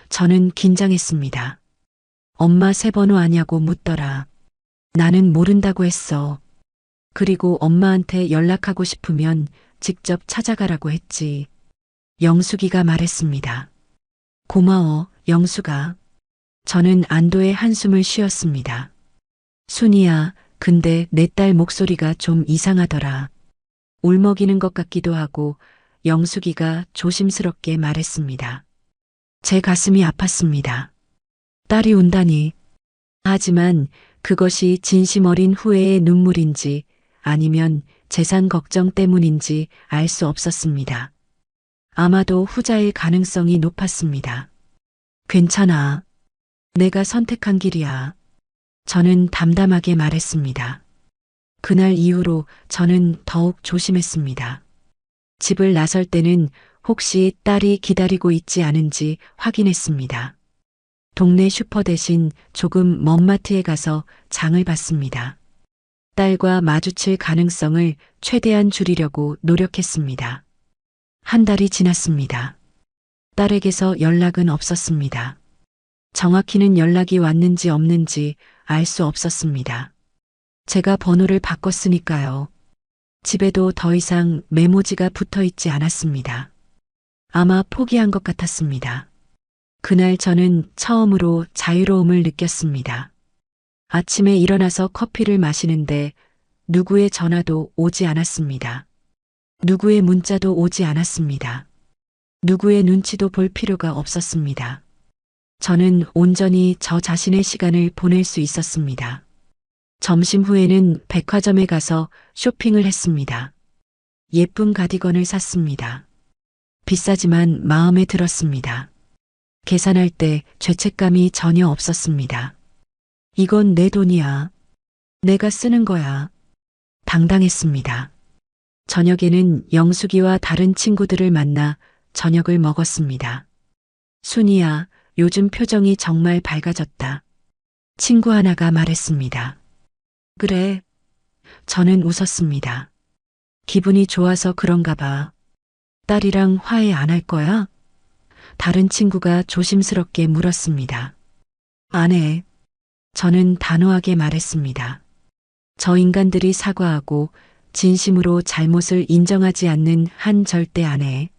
저는 긴장했습니다. 엄마 새 번호 아냐고 묻더라. 나는 모른다고 했어. 그리고 엄마한테 연락하고 싶으면 직접 찾아가라고 했지. 영숙이가 말했습니다. 고마워, 영숙아. 저는 안도의 한숨을 쉬었습니다. 순이야, 근데 내 딸 목소리가 좀 이상하더라. 울먹이는 것 같기도 하고 영숙이가 조심스럽게 말했습니다. 제 가슴이 아팠습니다. 딸이 운다니. 하지만 그것이 진심 어린 후회의 눈물인지 아니면 재산 걱정 때문인지 알 수 없었습니다. 아마도 후자일 가능성이 높았습니다. 괜찮아. 내가 선택한 길이야. 저는 담담하게 말했습니다. 그날 이후로 저는 더욱 조심했습니다. 집을 나설 때는 혹시 딸이 기다리고 있지 않은지 확인했습니다. 동네 슈퍼 대신 조금 먼 마트에 가서 장을 봤습니다. 딸과 마주칠 가능성을 최대한 줄이려고 노력했습니다. 한 달이 지났습니다. 딸에게서 연락은 없었습니다. 정확히는 연락이 왔는지 없는지 알 수 없었습니다. 제가 번호를 바꿨으니까요. 집에도 더 이상 메모지가 붙어 있지 않았습니다. 아마 포기한 것 같았습니다. 그날 저는 처음으로 자유로움을 느꼈습니다. 아침에 일어나서 커피를 마시는데 누구의 전화도 오지 않았습니다. 누구의 문자도 오지 않았습니다. 누구의 눈치도 볼 필요가 없었습니다. 저는 온전히 저 자신의 시간을 보낼 수 있었습니다. 점심 후에는 백화점에 가서 쇼핑을 했습니다. 예쁜 가디건을 샀습니다. 비싸지만 마음에 들었습니다. 계산할 때 죄책감이 전혀 없었습니다. 이건 내 돈이야. 내가 쓰는 거야. 당당했습니다. 저녁에는 영숙이와 다른 친구들을 만나 저녁을 먹었습니다. 순이야, 요즘 표정이 정말 밝아졌다. 친구 하나가 말했습니다. 그래. 저는 웃었습니다. 기분이 좋아서 그런가 봐. 딸이랑 화해 안 할 거야? 다른 친구가 조심스럽게 물었습니다. 안 해. 저는 단호하게 말했습니다. 저 인간들이 사과하고 진심으로 잘못을 인정하지 않는 한 절대 안 해.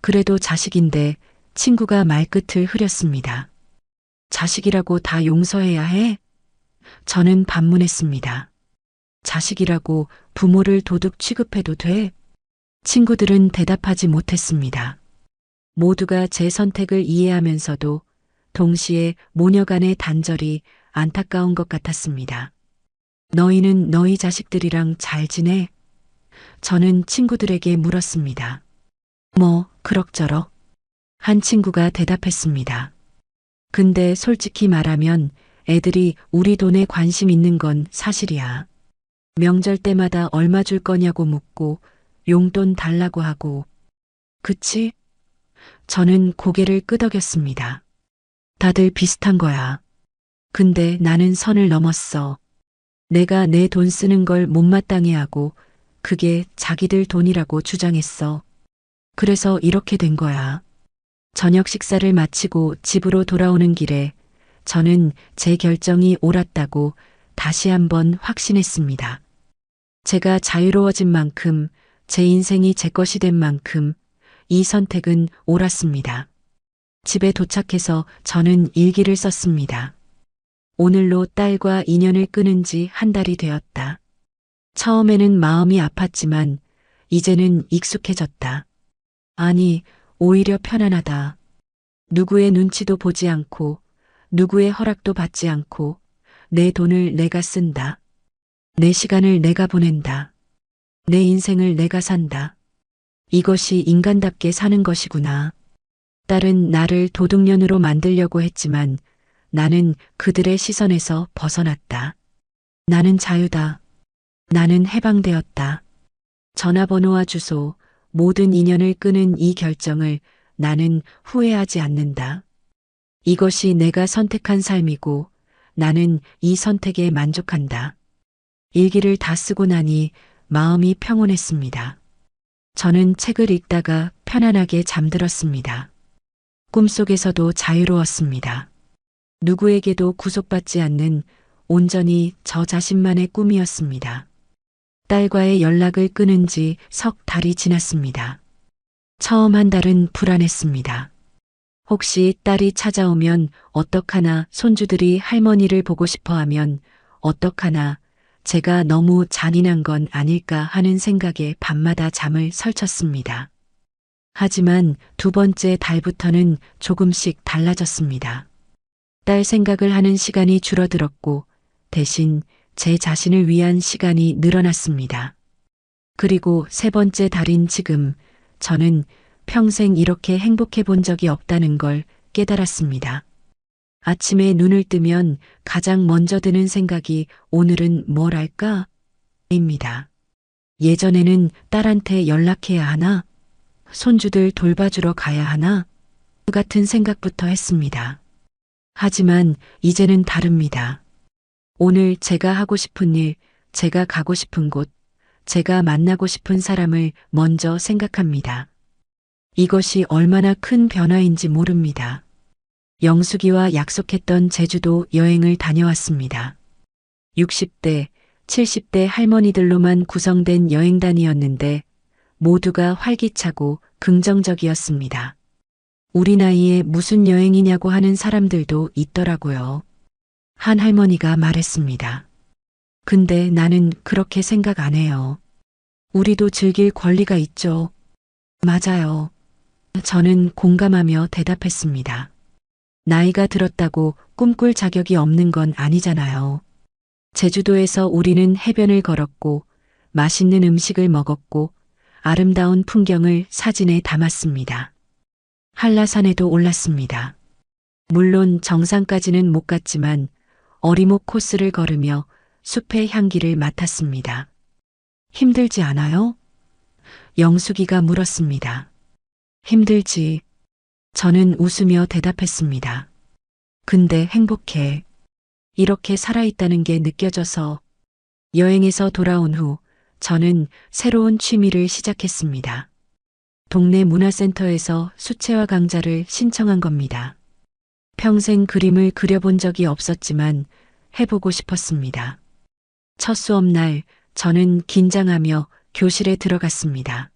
그래도 자식인데 친구가 말끝을 흐렸습니다. 자식이라고 다 용서해야 해? 저는 반문했습니다. 자식이라고 부모를 도둑 취급해도 돼? 친구들은 대답하지 못했습니다. 모두가 제 선택을 이해하면서도 동시에 모녀 간의 단절이 안타까운 것 같았습니다. 너희는 너희 자식들이랑 잘 지내? 저는 친구들에게 물었습니다. 뭐, 그럭저럭. 한 친구가 대답했습니다. 근데 솔직히 말하면 애들이 우리 돈에 관심 있는 건 사실이야. 명절 때마다 얼마 줄 거냐고 묻고 용돈 달라고 하고. 그치? 저는 고개를 끄덕였습니다. 다들 비슷한 거야. 근데 나는 선을 넘었어. 내가 내 돈 쓰는 걸 못마땅해 하고 그게 자기들 돈이라고 주장했어. 그래서 이렇게 된 거야. 저녁 식사를 마치고 집으로 돌아오는 길에 저는 제 결정이 옳았다고 다시 한번 확신했습니다. 제가 자유로워진 만큼, 제 인생이 제 것이 된 만큼 이 선택은 옳았습니다. 집에 도착해서 저는 일기를 썼습니다. 오늘로 딸과 인연을 끊은 지 한 달이 되었다. 처음에는 마음이 아팠지만 이제는 익숙해졌다. 아니, 오히려 편안하다. 누구의 눈치도 보지 않고 누구의 허락도 받지 않고 내 돈을 내가 쓴다. 내 시간을 내가 보낸다. 내 인생을 내가 산다. 이것이 인간답게 사는 것이구나. 딸은 나를 도둑년으로 만들려고 했지만 나는 그들의 시선에서 벗어났다. 나는 자유다. 나는 해방되었다. 전화번호와 주소, 모든 인연을 끊은 이 결정을 나는 후회하지 않는다. 이것이 내가 선택한 삶이고 나는 이 선택에 만족한다. 일기를 다 쓰고 나니 마음이 평온했습니다. 저는 책을 읽다가 편안하게 잠들었습니다. 꿈속에서도 자유로웠습니다. 누구에게도 구속받지 않는 온전히 저 자신만의 꿈이었습니다. 딸과의 연락을 끊은 지 석 달이 지났습니다. 처음 한 달은 불안했습니다. 혹시 딸이 찾아오면 어떡하나, 손주들이 할머니를 보고 싶어 하면 어떡하나, 제가 너무 잔인한 건 아닐까 하는 생각에 밤마다 잠을 설쳤습니다. 하지만 두 번째 달부터는 조금씩 달라졌습니다. 딸 생각을 하는 시간이 줄어들었고 대신 제 자신을 위한 시간이 늘어났습니다. 그리고 세 번째 달인 지금 저는 평생 이렇게 행복해 본 적이 없다는 걸 깨달았습니다. 아침에 눈을 뜨면 가장 먼저 드는 생각이 오늘은 뭘 할까? 입니다. 예전에는 딸한테 연락해야 하나? 손주들 돌봐주러 가야 하나? 같은 생각부터 했습니다. 하지만 이제는 다릅니다. 오늘 제가 하고 싶은 일, 제가 가고 싶은 곳, 제가 만나고 싶은 사람을 먼저 생각합니다. 이것이 얼마나 큰 변화인지 모릅니다. 영숙이와 약속했던 제주도 여행을 다녀왔습니다. 60대, 70대 할머니들로만 구성된 여행단이었는데 모두가 활기차고 긍정적이었습니다. 우리 나이에 무슨 여행이냐고 하는 사람들도 있더라고요. 한 할머니가 말했습니다. 근데 나는 그렇게 생각 안 해요. 우리도 즐길 권리가 있죠. 맞아요. 저는 공감하며 대답했습니다. 나이가 들었다고 꿈꿀 자격이 없는 건 아니잖아요. 제주도에서 우리는 해변을 걸었고 맛있는 음식을 먹었고 아름다운 풍경을 사진에 담았습니다. 한라산에도 올랐습니다. 물론 정상까지는 못 갔지만 어리목 코스를 걸으며 숲의 향기를 맡았습니다. 힘들지 않아요? 영숙이가 물었습니다. 힘들지. 저는 웃으며 대답했습니다. 근데 행복해. 이렇게 살아있다는 게 느껴져서. 여행에서 돌아온 후 저는 새로운 취미를 시작했습니다. 동네 문화센터에서 수채화 강좌를 신청한 겁니다. 평생 그림을 그려본 적이 없었지만 해보고 싶었습니다. 첫 수업날 저는 긴장하며 교실에 들어갔습니다.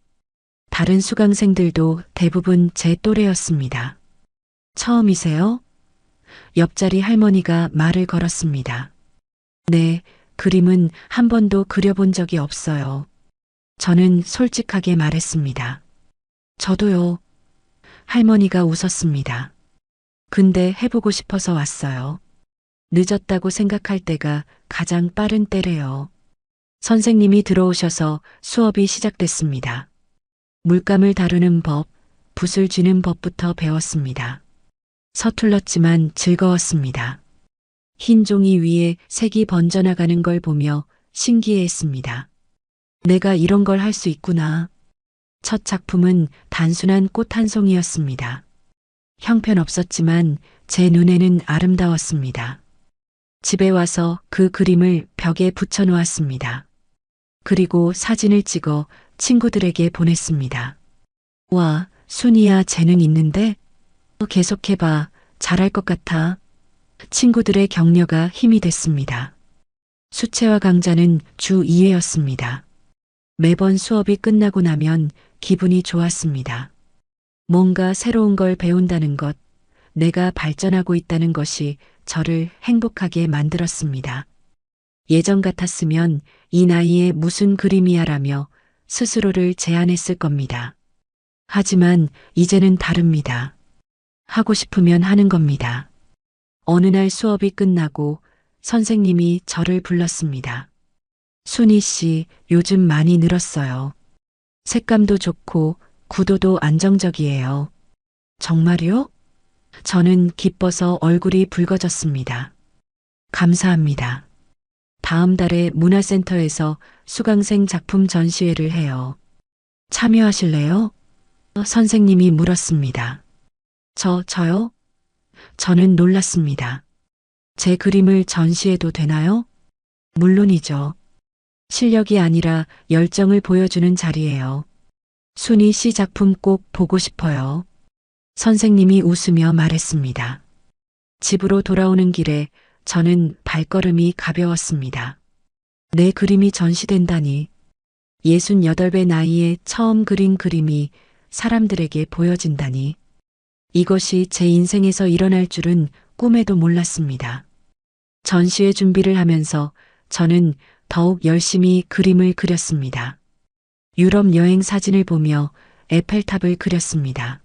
다른 수강생들도 대부분 제 또래였습니다. 처음이세요? 옆자리 할머니가 말을 걸었습니다. 네, 그림은 한 번도 그려본 적이 없어요. 저는 솔직하게 말했습니다. 저도요. 할머니가 웃었습니다. 근데 해보고 싶어서 왔어요. 늦었다고 생각할 때가 가장 빠른 때래요. 선생님이 들어오셔서 수업이 시작됐습니다. 물감을 다루는 법, 붓을 쥐는 법부터 배웠습니다. 서툴렀지만 즐거웠습니다. 흰 종이 위에 색이 번져나가는 걸 보며 신기해했습니다. 내가 이런 걸 할 수 있구나. 첫 작품은 단순한 꽃 한 송이였습니다. 형편없었지만 제 눈에는 아름다웠습니다. 집에 와서 그 그림을 벽에 붙여놓았습니다. 그리고 사진을 찍어 친구들에게 보냈습니다. 와, 순이야, 재능 있는데? 계속해봐. 잘할 것 같아. 친구들의 격려가 힘이 됐습니다. 수채화 강좌는 주 2회였습니다. 매번 수업이 끝나고 나면 기분이 좋았습니다. 뭔가 새로운 걸 배운다는 것, 내가 발전하고 있다는 것이 저를 행복하게 만들었습니다. 예전 같았으면 이 나이에 무슨 그림이야라며 스스로를 제한했을 겁니다. 하지만 이제는 다릅니다. 하고 싶으면 하는 겁니다. 어느 날 수업이 끝나고 선생님이 저를 불렀습니다. 순이 씨, 요즘 많이 늘었어요. 색감도 좋고 구도도 안정적이에요. 정말요? 저는 기뻐서 얼굴이 붉어졌습니다. 감사합니다. 다음 달에 문화센터에서 수강생 작품 전시회를 해요. 참여하실래요? 선생님이 물었습니다. 저요? 저는 놀랐습니다. 제 그림을 전시해도 되나요? 물론이죠. 실력이 아니라 열정을 보여주는 자리예요. 순희 씨 작품 꼭 보고 싶어요. 선생님이 웃으며 말했습니다. 집으로 돌아오는 길에 저는 발걸음이 가벼웠습니다. 내 그림이 전시된다니. 68배 나이에 처음 그린 그림이 사람들에게 보여진다니. 이것이 제 인생에서 일어날 줄은 꿈에도 몰랐습니다. 전시회 준비를 하면서 저는 더욱 열심히 그림을 그렸습니다. 유럽 여행 사진을 보며 에펠탑을 그렸습니다.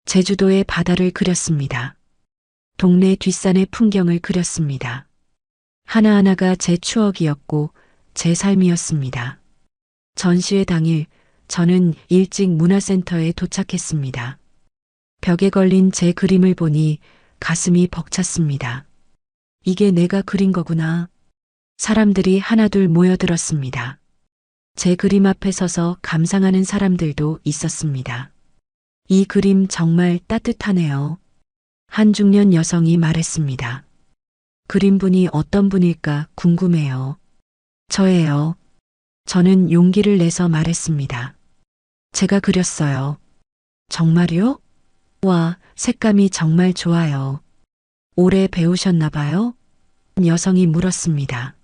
제주도의 바다를 그렸습니다. 동네 뒷산의 풍경을 그렸습니다. 하나하나가 제 추억이었고 제 삶이었습니다. 전시회 당일 저는 일찍 문화센터에 도착했습니다. 벽에 걸린 제 그림을 보니 가슴이 벅찼습니다. 이게 내가 그린 거구나. 사람들이 하나둘 모여들었습니다. 제 그림 앞에 서서 감상하는 사람들도 있었습니다. 이 그림 정말 따뜻하네요. 한 중년 여성이 말했습니다. 그림분이 어떤 분일까 궁금해요. 저예요. 저는 용기를 내서 말했습니다. 제가 그렸어요. 정말요? 와, 색감이 정말 좋아요. 오래 배우셨나 봐요? 여성이 물었습니다.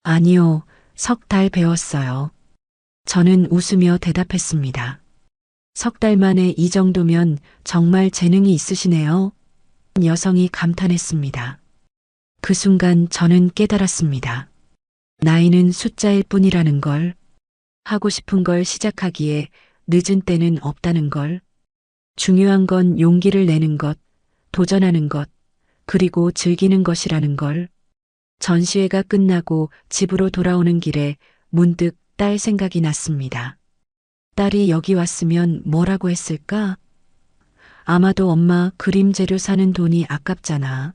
아니요, 3달 배웠어요. 저는 웃으며 대답했습니다. 3달 만에 이 정도면 정말 재능이 있으시네요. 여성이 감탄했습니다. 그 순간 저는 깨달았습니다. 나이는 숫자일 뿐이라는 걸, 하고 싶은 걸 시작하기에 늦은 때는 없다는 걸, 중요한 건 용기를 내는 것, 도전하는 것, 그리고 즐기는 것이라는 걸. 전시회가 끝나고 집으로 돌아오는 길에 문득 딸 생각이 났습니다. 딸이 여기 왔으면 뭐라고 했을까? 아마도 엄마 그림 재료 사는 돈이 아깝잖아.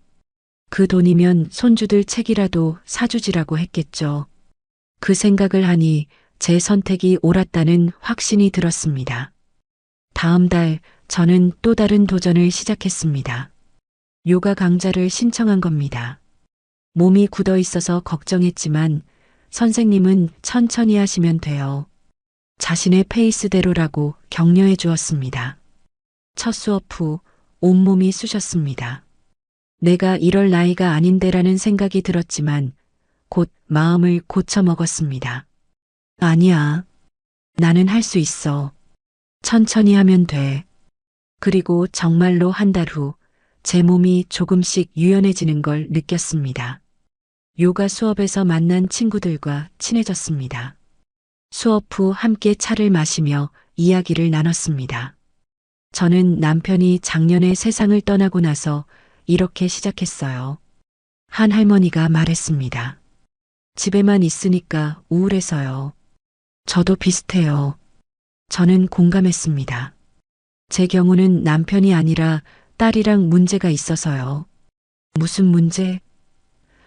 그 돈이면 손주들 책이라도 사주지라고 했겠죠. 그 생각을 하니 제 선택이 옳았다는 확신이 들었습니다. 다음 달 저는 또 다른 도전을 시작했습니다. 요가 강좌를 신청한 겁니다. 몸이 굳어 있어서 걱정했지만 선생님은 천천히 하시면 돼요. 자신의 페이스대로라고 격려해 주었습니다. 첫 수업 후 온몸이 쑤셨습니다. 내가 이럴 나이가 아닌데라는 생각이 들었지만 곧 마음을 고쳐 먹었습니다. 아니야. 나는 할 수 있어. 천천히 하면 돼. 그리고 정말로 한 달 후 제 몸이 조금씩 유연해지는 걸 느꼈습니다. 요가 수업에서 만난 친구들과 친해졌습니다. 수업 후 함께 차를 마시며 이야기를 나눴습니다. 저는 남편이 작년에 세상을 떠나고 나서 이렇게 시작했어요. 한 할머니가 말했습니다. 집에만 있으니까 우울해서요. 저도 비슷해요. 저는 공감했습니다. 제 경우는 남편이 아니라 딸이랑 문제가 있어서요. 무슨 문제?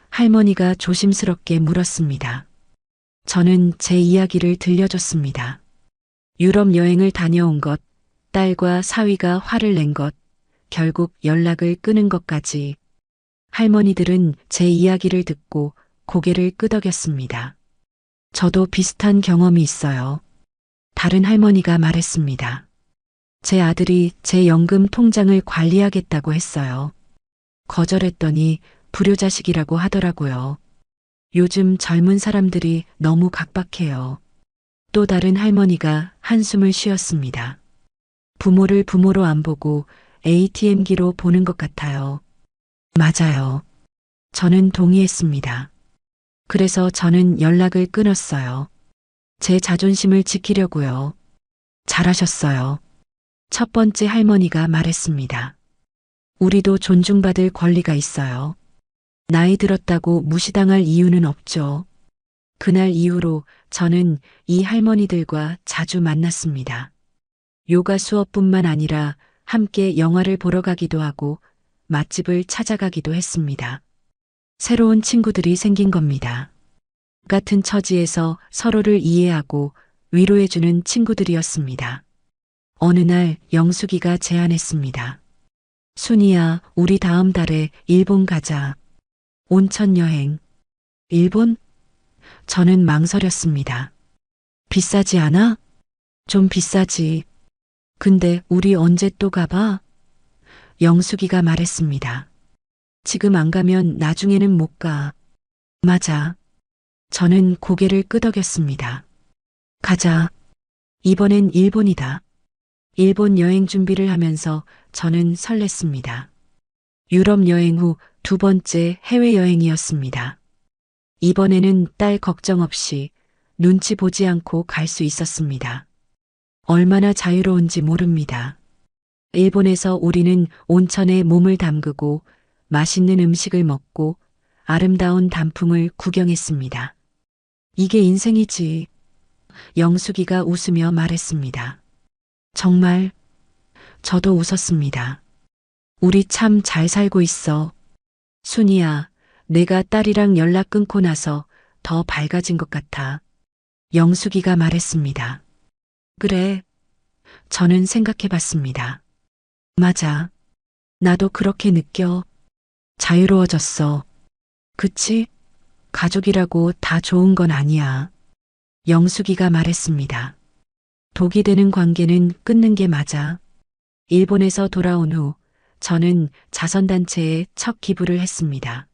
할머니가 조심스럽게 물었습니다. 저는 제 이야기를 들려줬습니다. 유럽 여행을 다녀온 것, 딸과 사위가 화를 낸 것, 결국 연락을 끊은 것까지. 할머니들은 제 이야기를 듣고 고개를 끄덕였습니다. 저도 비슷한 경험이 있어요. 다른 할머니가 말했습니다. 제 아들이 제 연금 통장을 관리하겠다고 했어요. 거절했더니 불효자식이라고 하더라고요. 요즘 젊은 사람들이 너무 각박해요. 또 다른 할머니가 한숨을 쉬었습니다. 부모를 부모로 안 보고 ATM기로 보는 것 같아요. 맞아요. 저는 동의했습니다. 그래서 저는 연락을 끊었어요. 제 자존심을 지키려고요. 잘하셨어요. 첫 번째 할머니가 말했습니다. 우리도 존중받을 권리가 있어요. 나이 들었다고 무시당할 이유는 없죠. 그날 이후로 저는 이 할머니들과 자주 만났습니다. 요가 수업뿐만 아니라 함께 영화를 보러 가기도 하고 맛집을 찾아가기도 했습니다. 새로운 친구들이 생긴 겁니다. 같은 처지에서 서로를 이해하고 위로해주는 친구들이었습니다. 어느 날 영숙이가 제안했습니다. 순이야, 우리 다음 달에 일본 가자. 온천 여행. 일본? 저는 망설였습니다. 비싸지 않아? 좀 비싸지. 근데 우리 언제 또 가봐? 영숙이가 말했습니다. 지금 안 가면 나중에는 못 가. 맞아. 저는 고개를 끄덕였습니다. 가자. 이번엔 일본이다. 일본 여행 준비를 하면서 저는 설렜습니다. 유럽 여행 후 두 번째 해외여행이었습니다. 이번에는 딸 걱정 없이 눈치 보지 않고 갈 수 있었습니다. 얼마나 자유로운지 모릅니다. 일본에서 우리는 온천에 몸을 담그고 맛있는 음식을 먹고 아름다운 단풍을 구경했습니다. 이게 인생이지. 영숙이가 웃으며 말했습니다. 정말 저도 웃었습니다. 우리 참 잘 살고 있어. 순이야, 내가 딸이랑 연락 끊고 나서 더 밝아진 것 같아. 영숙이가 말했습니다. 그래. 저는 생각해 봤습니다. 맞아. 나도 그렇게 느껴. 자유로워졌어. 그치? 가족이라고 다 좋은 건 아니야. 영숙이가 말했습니다. 독이 되는 관계는 끊는 게 맞아. 일본에서 돌아온 후 저는 자선단체에 첫 기부를 했습니다.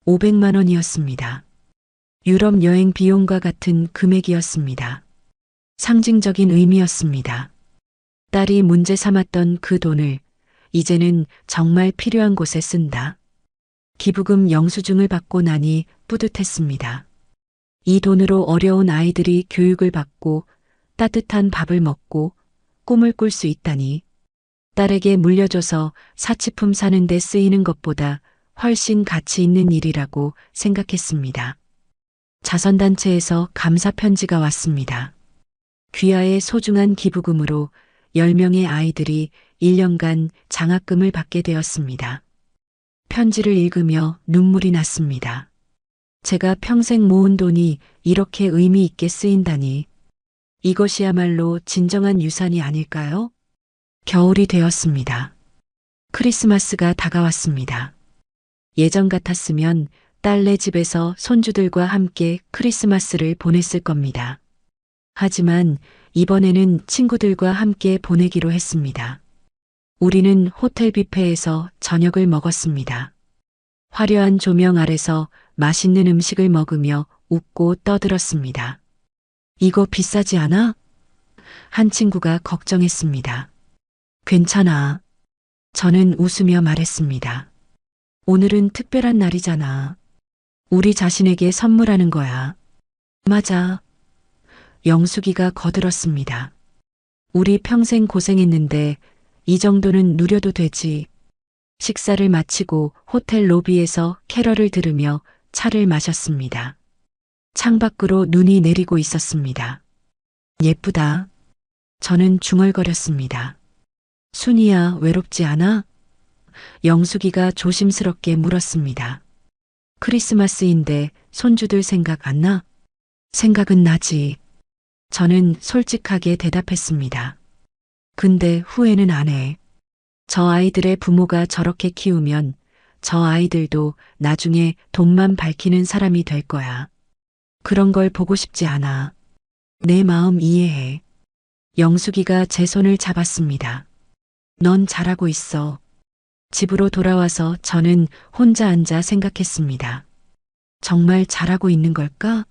500만 원이었습니다. 유럽 여행 비용과 같은 금액이었습니다. 상징적인 의미였습니다. 딸이 문제 삼았던 그 돈을 이제는 정말 필요한 곳에 쓴다. 기부금 영수증을 받고 나니 뿌듯했습니다. 이 돈으로 어려운 아이들이 교육을 받고 따뜻한 밥을 먹고 꿈을 꿀 수 있다니. 딸에게 물려줘서 사치품 사는 데 쓰이는 것보다 훨씬 가치 있는 일이라고 생각했습니다. 자선단체에서 감사 편지가 왔습니다. 귀하의 소중한 기부금으로 10명의 아이들이 1년간 장학금을 받게 되었습니다. 편지를 읽으며 눈물이 났습니다. 제가 평생 모은 돈이 이렇게 의미 있게 쓰인다니. 이것이야말로 진정한 유산이 아닐까요? 겨울이 되었습니다. 크리스마스가 다가왔습니다. 예전 같았으면 딸네 집에서 손주들과 함께 크리스마스를 보냈을 겁니다. 하지만 이번에는 친구들과 함께 보내기로 했습니다. 우리는 호텔 뷔페에서 저녁을 먹었습니다. 화려한 조명 아래서 맛있는 음식을 먹으며 웃고 떠들었습니다. 이거 비싸지 않아? 한 친구가 걱정했습니다. 괜찮아. 저는 웃으며 말했습니다. 오늘은 특별한 날이잖아. 우리 자신에게 선물하는 거야. 맞아. 영숙이가 거들었습니다. 우리 평생 고생했는데 이 정도는 누려도 되지. 식사를 마치고 호텔 로비에서 캐럴을 들으며 차를 마셨습니다. 창밖으로 눈이 내리고 있었습니다. 예쁘다. 저는 중얼거렸습니다. 순이야, 외롭지 않아? 영숙이가 조심스럽게 물었습니다. 크리스마스인데 손주들 생각 안 나? 생각은 나지. 저는 솔직하게 대답했습니다. 근데 후회는 안 해. 저 아이들의 부모가 저렇게 키우면 저 아이들도 나중에 돈만 밝히는 사람이 될 거야. 그런 걸 보고 싶지 않아. 내 마음 이해해. 영숙이가 제 손을 잡았습니다. 넌 잘하고 있어. 집으로 돌아와서 저는 혼자 앉아 생각했습니다. 정말 잘하고 있는 걸까?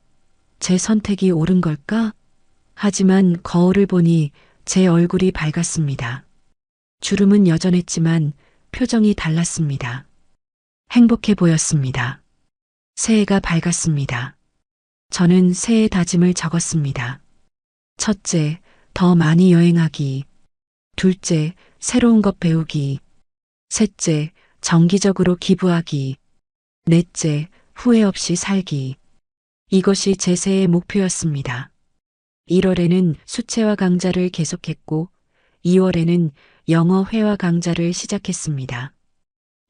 제 선택이 옳은 걸까? 하지만 거울을 보니 제 얼굴이 밝았습니다. 주름은 여전했지만 표정이 달랐습니다. 행복해 보였습니다. 새해가 밝았습니다. 저는 새해 다짐을 적었습니다. 첫째, 더 많이 여행하기. 둘째, 새로운 것 배우기. 셋째, 정기적으로 기부하기. 넷째, 후회 없이 살기. 이것이 제 새해 목표였습니다. 1월에는 수채화 강좌를 계속했고 2월에는 영어 회화 강좌를 시작했습니다.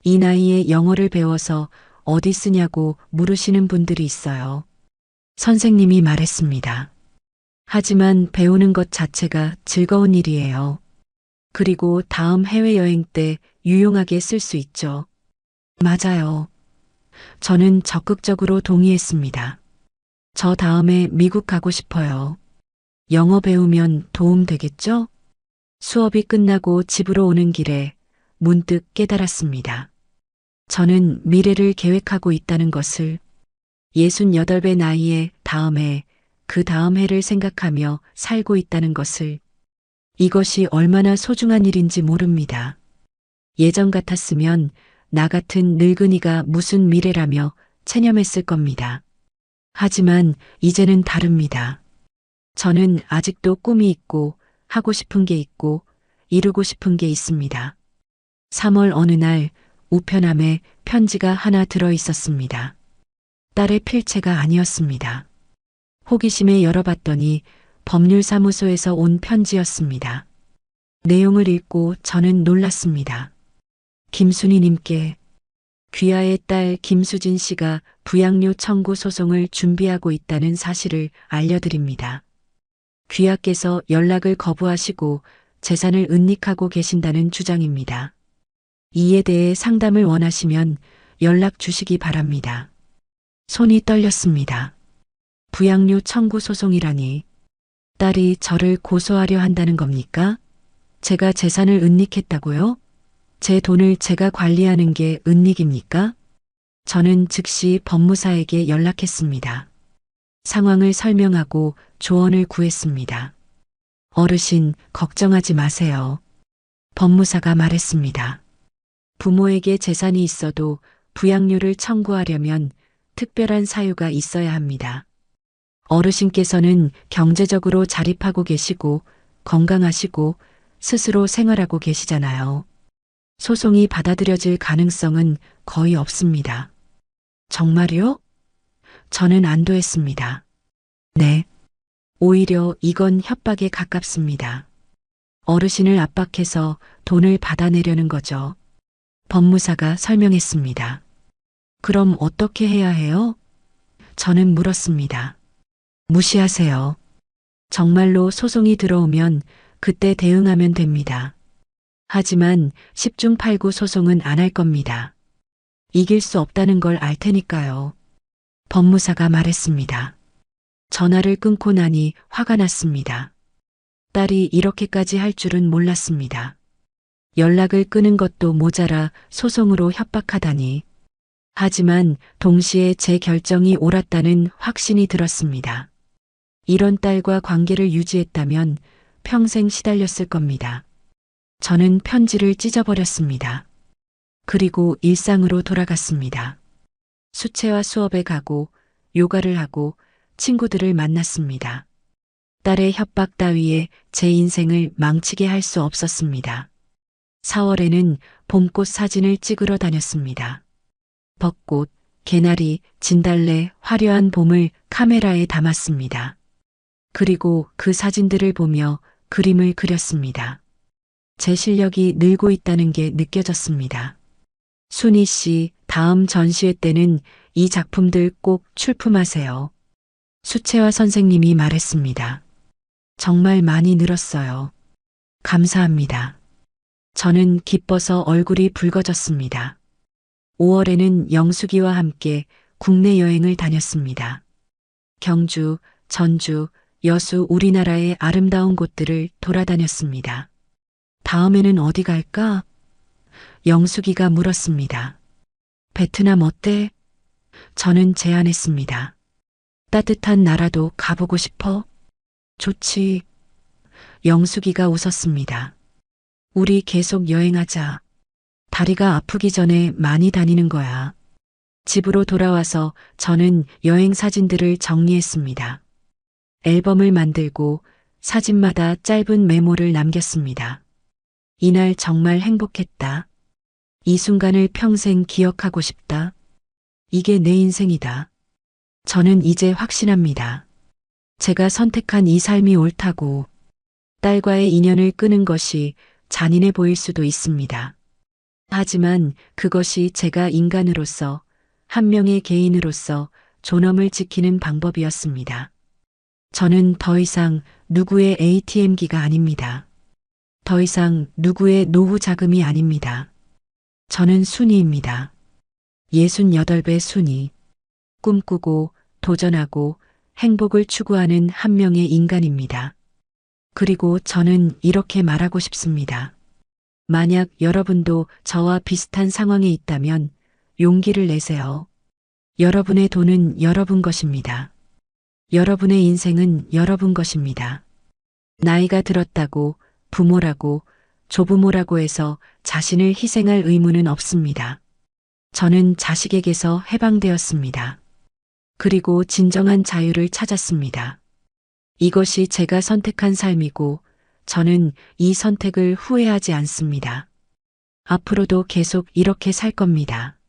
이 나이에 영어를 배워서 어디 쓰냐고 물으시는 분들이 있어요. 선생님이 말했습니다. 하지만 배우는 것 자체가 즐거운 일이에요. 그리고 다음 해외여행 때 유용하게 쓸 수 있죠. 맞아요. 저는 적극적으로 동의했습니다. 저 다음에 미국 가고 싶어요. 영어 배우면 도움 되겠죠? 수업이 끝나고 집으로 오는 길에 문득 깨달았습니다. 저는 미래를 계획하고 있다는 것을 68배 나이에 다음 해, 그 다음 해를 생각하며 살고 있다는 것을 이것이 얼마나 소중한 일인지 모릅니다. 예전 같았으면 나 같은 늙은이가 무슨 미래라며 체념했을 겁니다. 하지만 이제는 다릅니다. 저는 아직도 꿈이 있고 하고 싶은 게 있고 이루고 싶은 게 있습니다. 3월 어느 날 우편함에 편지가 하나 들어 있었습니다. 딸의 필체가 아니었습니다. 호기심에 열어봤더니 법률사무소에서 온 편지였습니다. 내용을 읽고 저는 놀랐습니다. 김순희님께 귀하의 딸 김수진 씨가 부양료 청구 소송을 준비하고 있다는 사실을 알려드립니다. 귀하께서 연락을 거부하시고 재산을 은닉하고 계신다는 주장입니다. 이에 대해 상담을 원하시면 연락 주시기 바랍니다. 손이 떨렸습니다. 부양료 청구 소송이라니 딸이 저를 고소하려 한다는 겁니까? 제가 재산을 은닉했다고요? 제 돈을 제가 관리하는 게 은닉입니까? 저는 즉시 법무사에게 연락했습니다. 상황을 설명하고 조언을 구했습니다. 어르신, 걱정하지 마세요. 법무사가 말했습니다. 부모에게 재산이 있어도 부양료를 청구하려면 특별한 사유가 있어야 합니다. 어르신께서는 경제적으로 자립하고 계시고 건강하시고 스스로 생활하고 계시잖아요. 소송이 받아들여질 가능성은 거의 없습니다. 정말요? 저는 안도했습니다. 네. 오히려 이건 협박에 가깝습니다. 어르신을 압박해서 돈을 받아내려는 거죠. 법무사가 설명했습니다. 그럼 어떻게 해야 해요? 저는 물었습니다. 무시하세요. 정말로 소송이 들어오면 그때 대응하면 됩니다. 하지만 10중 8구 소송은 안 할 겁니다. 이길 수 없다는 걸 알 테니까요. 법무사가 말했습니다. 전화를 끊고 나니 화가 났습니다. 딸이 이렇게까지 할 줄은 몰랐습니다. 연락을 끊은 것도 모자라 소송으로 협박하다니. 하지만 동시에 제 결정이 옳았다는 확신이 들었습니다. 이런 딸과 관계를 유지했다면 평생 시달렸을 겁니다. 저는 편지를 찢어버렸습니다. 그리고 일상으로 돌아갔습니다. 수채화 수업에 가고 요가를 하고 친구들을 만났습니다. 딸의 협박 따위에 제 인생을 망치게 할 수 없었습니다. 4월에는 봄꽃 사진을 찍으러 다녔습니다. 벚꽃, 개나리, 진달래, 화려한 봄을 카메라에 담았습니다. 그리고 그 사진들을 보며 그림을 그렸습니다. 제 실력이 늘고 있다는 게 느껴졌습니다. 순희 씨, 다음 전시회 때는 이 작품들 꼭 출품하세요. 수채화 선생님이 말했습니다. 정말 많이 늘었어요. 감사합니다. 저는 기뻐서 얼굴이 붉어졌습니다. 5월에는 영숙이와 함께 국내 여행을 다녔습니다. 경주, 전주, 여수 우리나라의 아름다운 곳들을 돌아다녔습니다. 다음에는 어디 갈까? 영숙이가 물었습니다. 베트남 어때? 저는 제안했습니다. 따뜻한 나라도 가보고 싶어? 좋지. 영숙이가 웃었습니다. 우리 계속 여행하자. 다리가 아프기 전에 많이 다니는 거야. 집으로 돌아와서 저는 여행 사진들을 정리했습니다. 앨범을 만들고 사진마다 짧은 메모를 남겼습니다. 이날 정말 행복했다. 이 순간을 평생 기억하고 싶다. 이게 내 인생이다. 저는 이제 확신합니다. 제가 선택한 이 삶이 옳다고. 딸과의 인연을 끊은 것이 잔인해 보일 수도 있습니다. 하지만 그것이 제가 인간으로서, 한 명의 개인으로서 존엄을 지키는 방법이었습니다. 저는 더 이상 누구의 ATM기가 아닙니다. 더 이상 누구의 노후 자금이 아닙니다. 저는 순이입니다. 68배 순이. 꿈꾸고 도전하고 행복을 추구하는 한 명의 인간입니다. 그리고 저는 이렇게 말하고 싶습니다. 만약 여러분도 저와 비슷한 상황에 있다면 용기를 내세요. 여러분의 돈은 여러분 것입니다. 여러분의 인생은 여러분 것입니다. 나이가 들었다고 부모라고 조부모라고 해서 자신을 희생할 의무는 없습니다. 저는 자식에게서 해방되었습니다. 그리고 진정한 자유를 찾았습니다. 이것이 제가 선택한 삶이고 저는 이 선택을 후회하지 않습니다. 앞으로도 계속 이렇게 살 겁니다.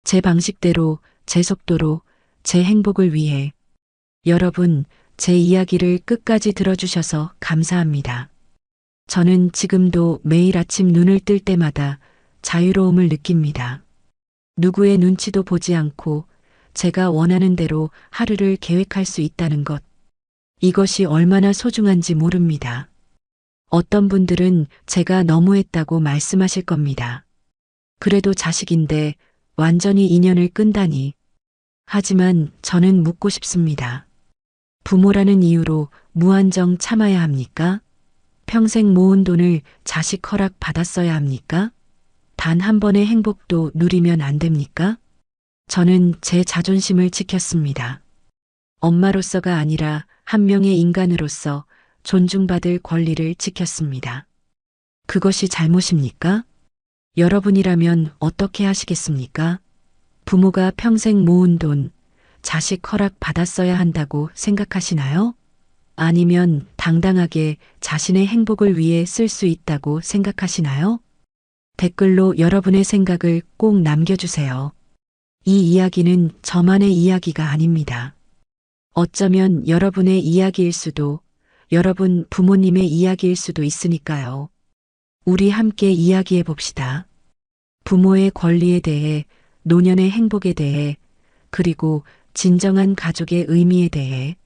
제 방식대로, 제 속도로, 제 행복을 위해. 여러분, 제 이야기를 끝까지 들어주셔서 감사합니다. 저는 지금도 매일 아침 눈을 뜰 때마다 자유로움을 느낍니다. 누구의 눈치도 보지 않고 제가 원하는 대로 하루를 계획할 수 있다는 것. 이것이 얼마나 소중한지 모릅니다. 어떤 분들은 제가 너무했다고 말씀하실 겁니다. 그래도 자식인데 완전히 인연을 끈다니. 하지만 저는 묻고 싶습니다. 부모라는 이유로 무한정 참아야 합니까? 평생 모은 돈을 자식 허락 받았어야 합니까? 단 한 번의 행복도 누리면 안 됩니까? 저는 제 자존심을 지켰습니다. 엄마로서가 아니라 한 명의 인간으로서 존중받을 권리를 지켰습니다. 그것이 잘못입니까? 여러분이라면 어떻게 하시겠습니까? 부모가 평생 모은 돈, 자식 허락 받았어야 한다고 생각하시나요? 아니면 당당하게 자신의 행복을 위해 쓸 수 있다고 생각하시나요? 댓글로 여러분의 생각을 꼭 남겨주세요. 이 이야기는 저만의 이야기가 아닙니다. 어쩌면 여러분의 이야기일 수도, 여러분 부모님의 이야기일 수도 있으니까요. 우리 함께 이야기해 봅시다. 부모의 권리에 대해, 노년의 행복에 대해, 그리고 진정한 가족의 의미에 대해.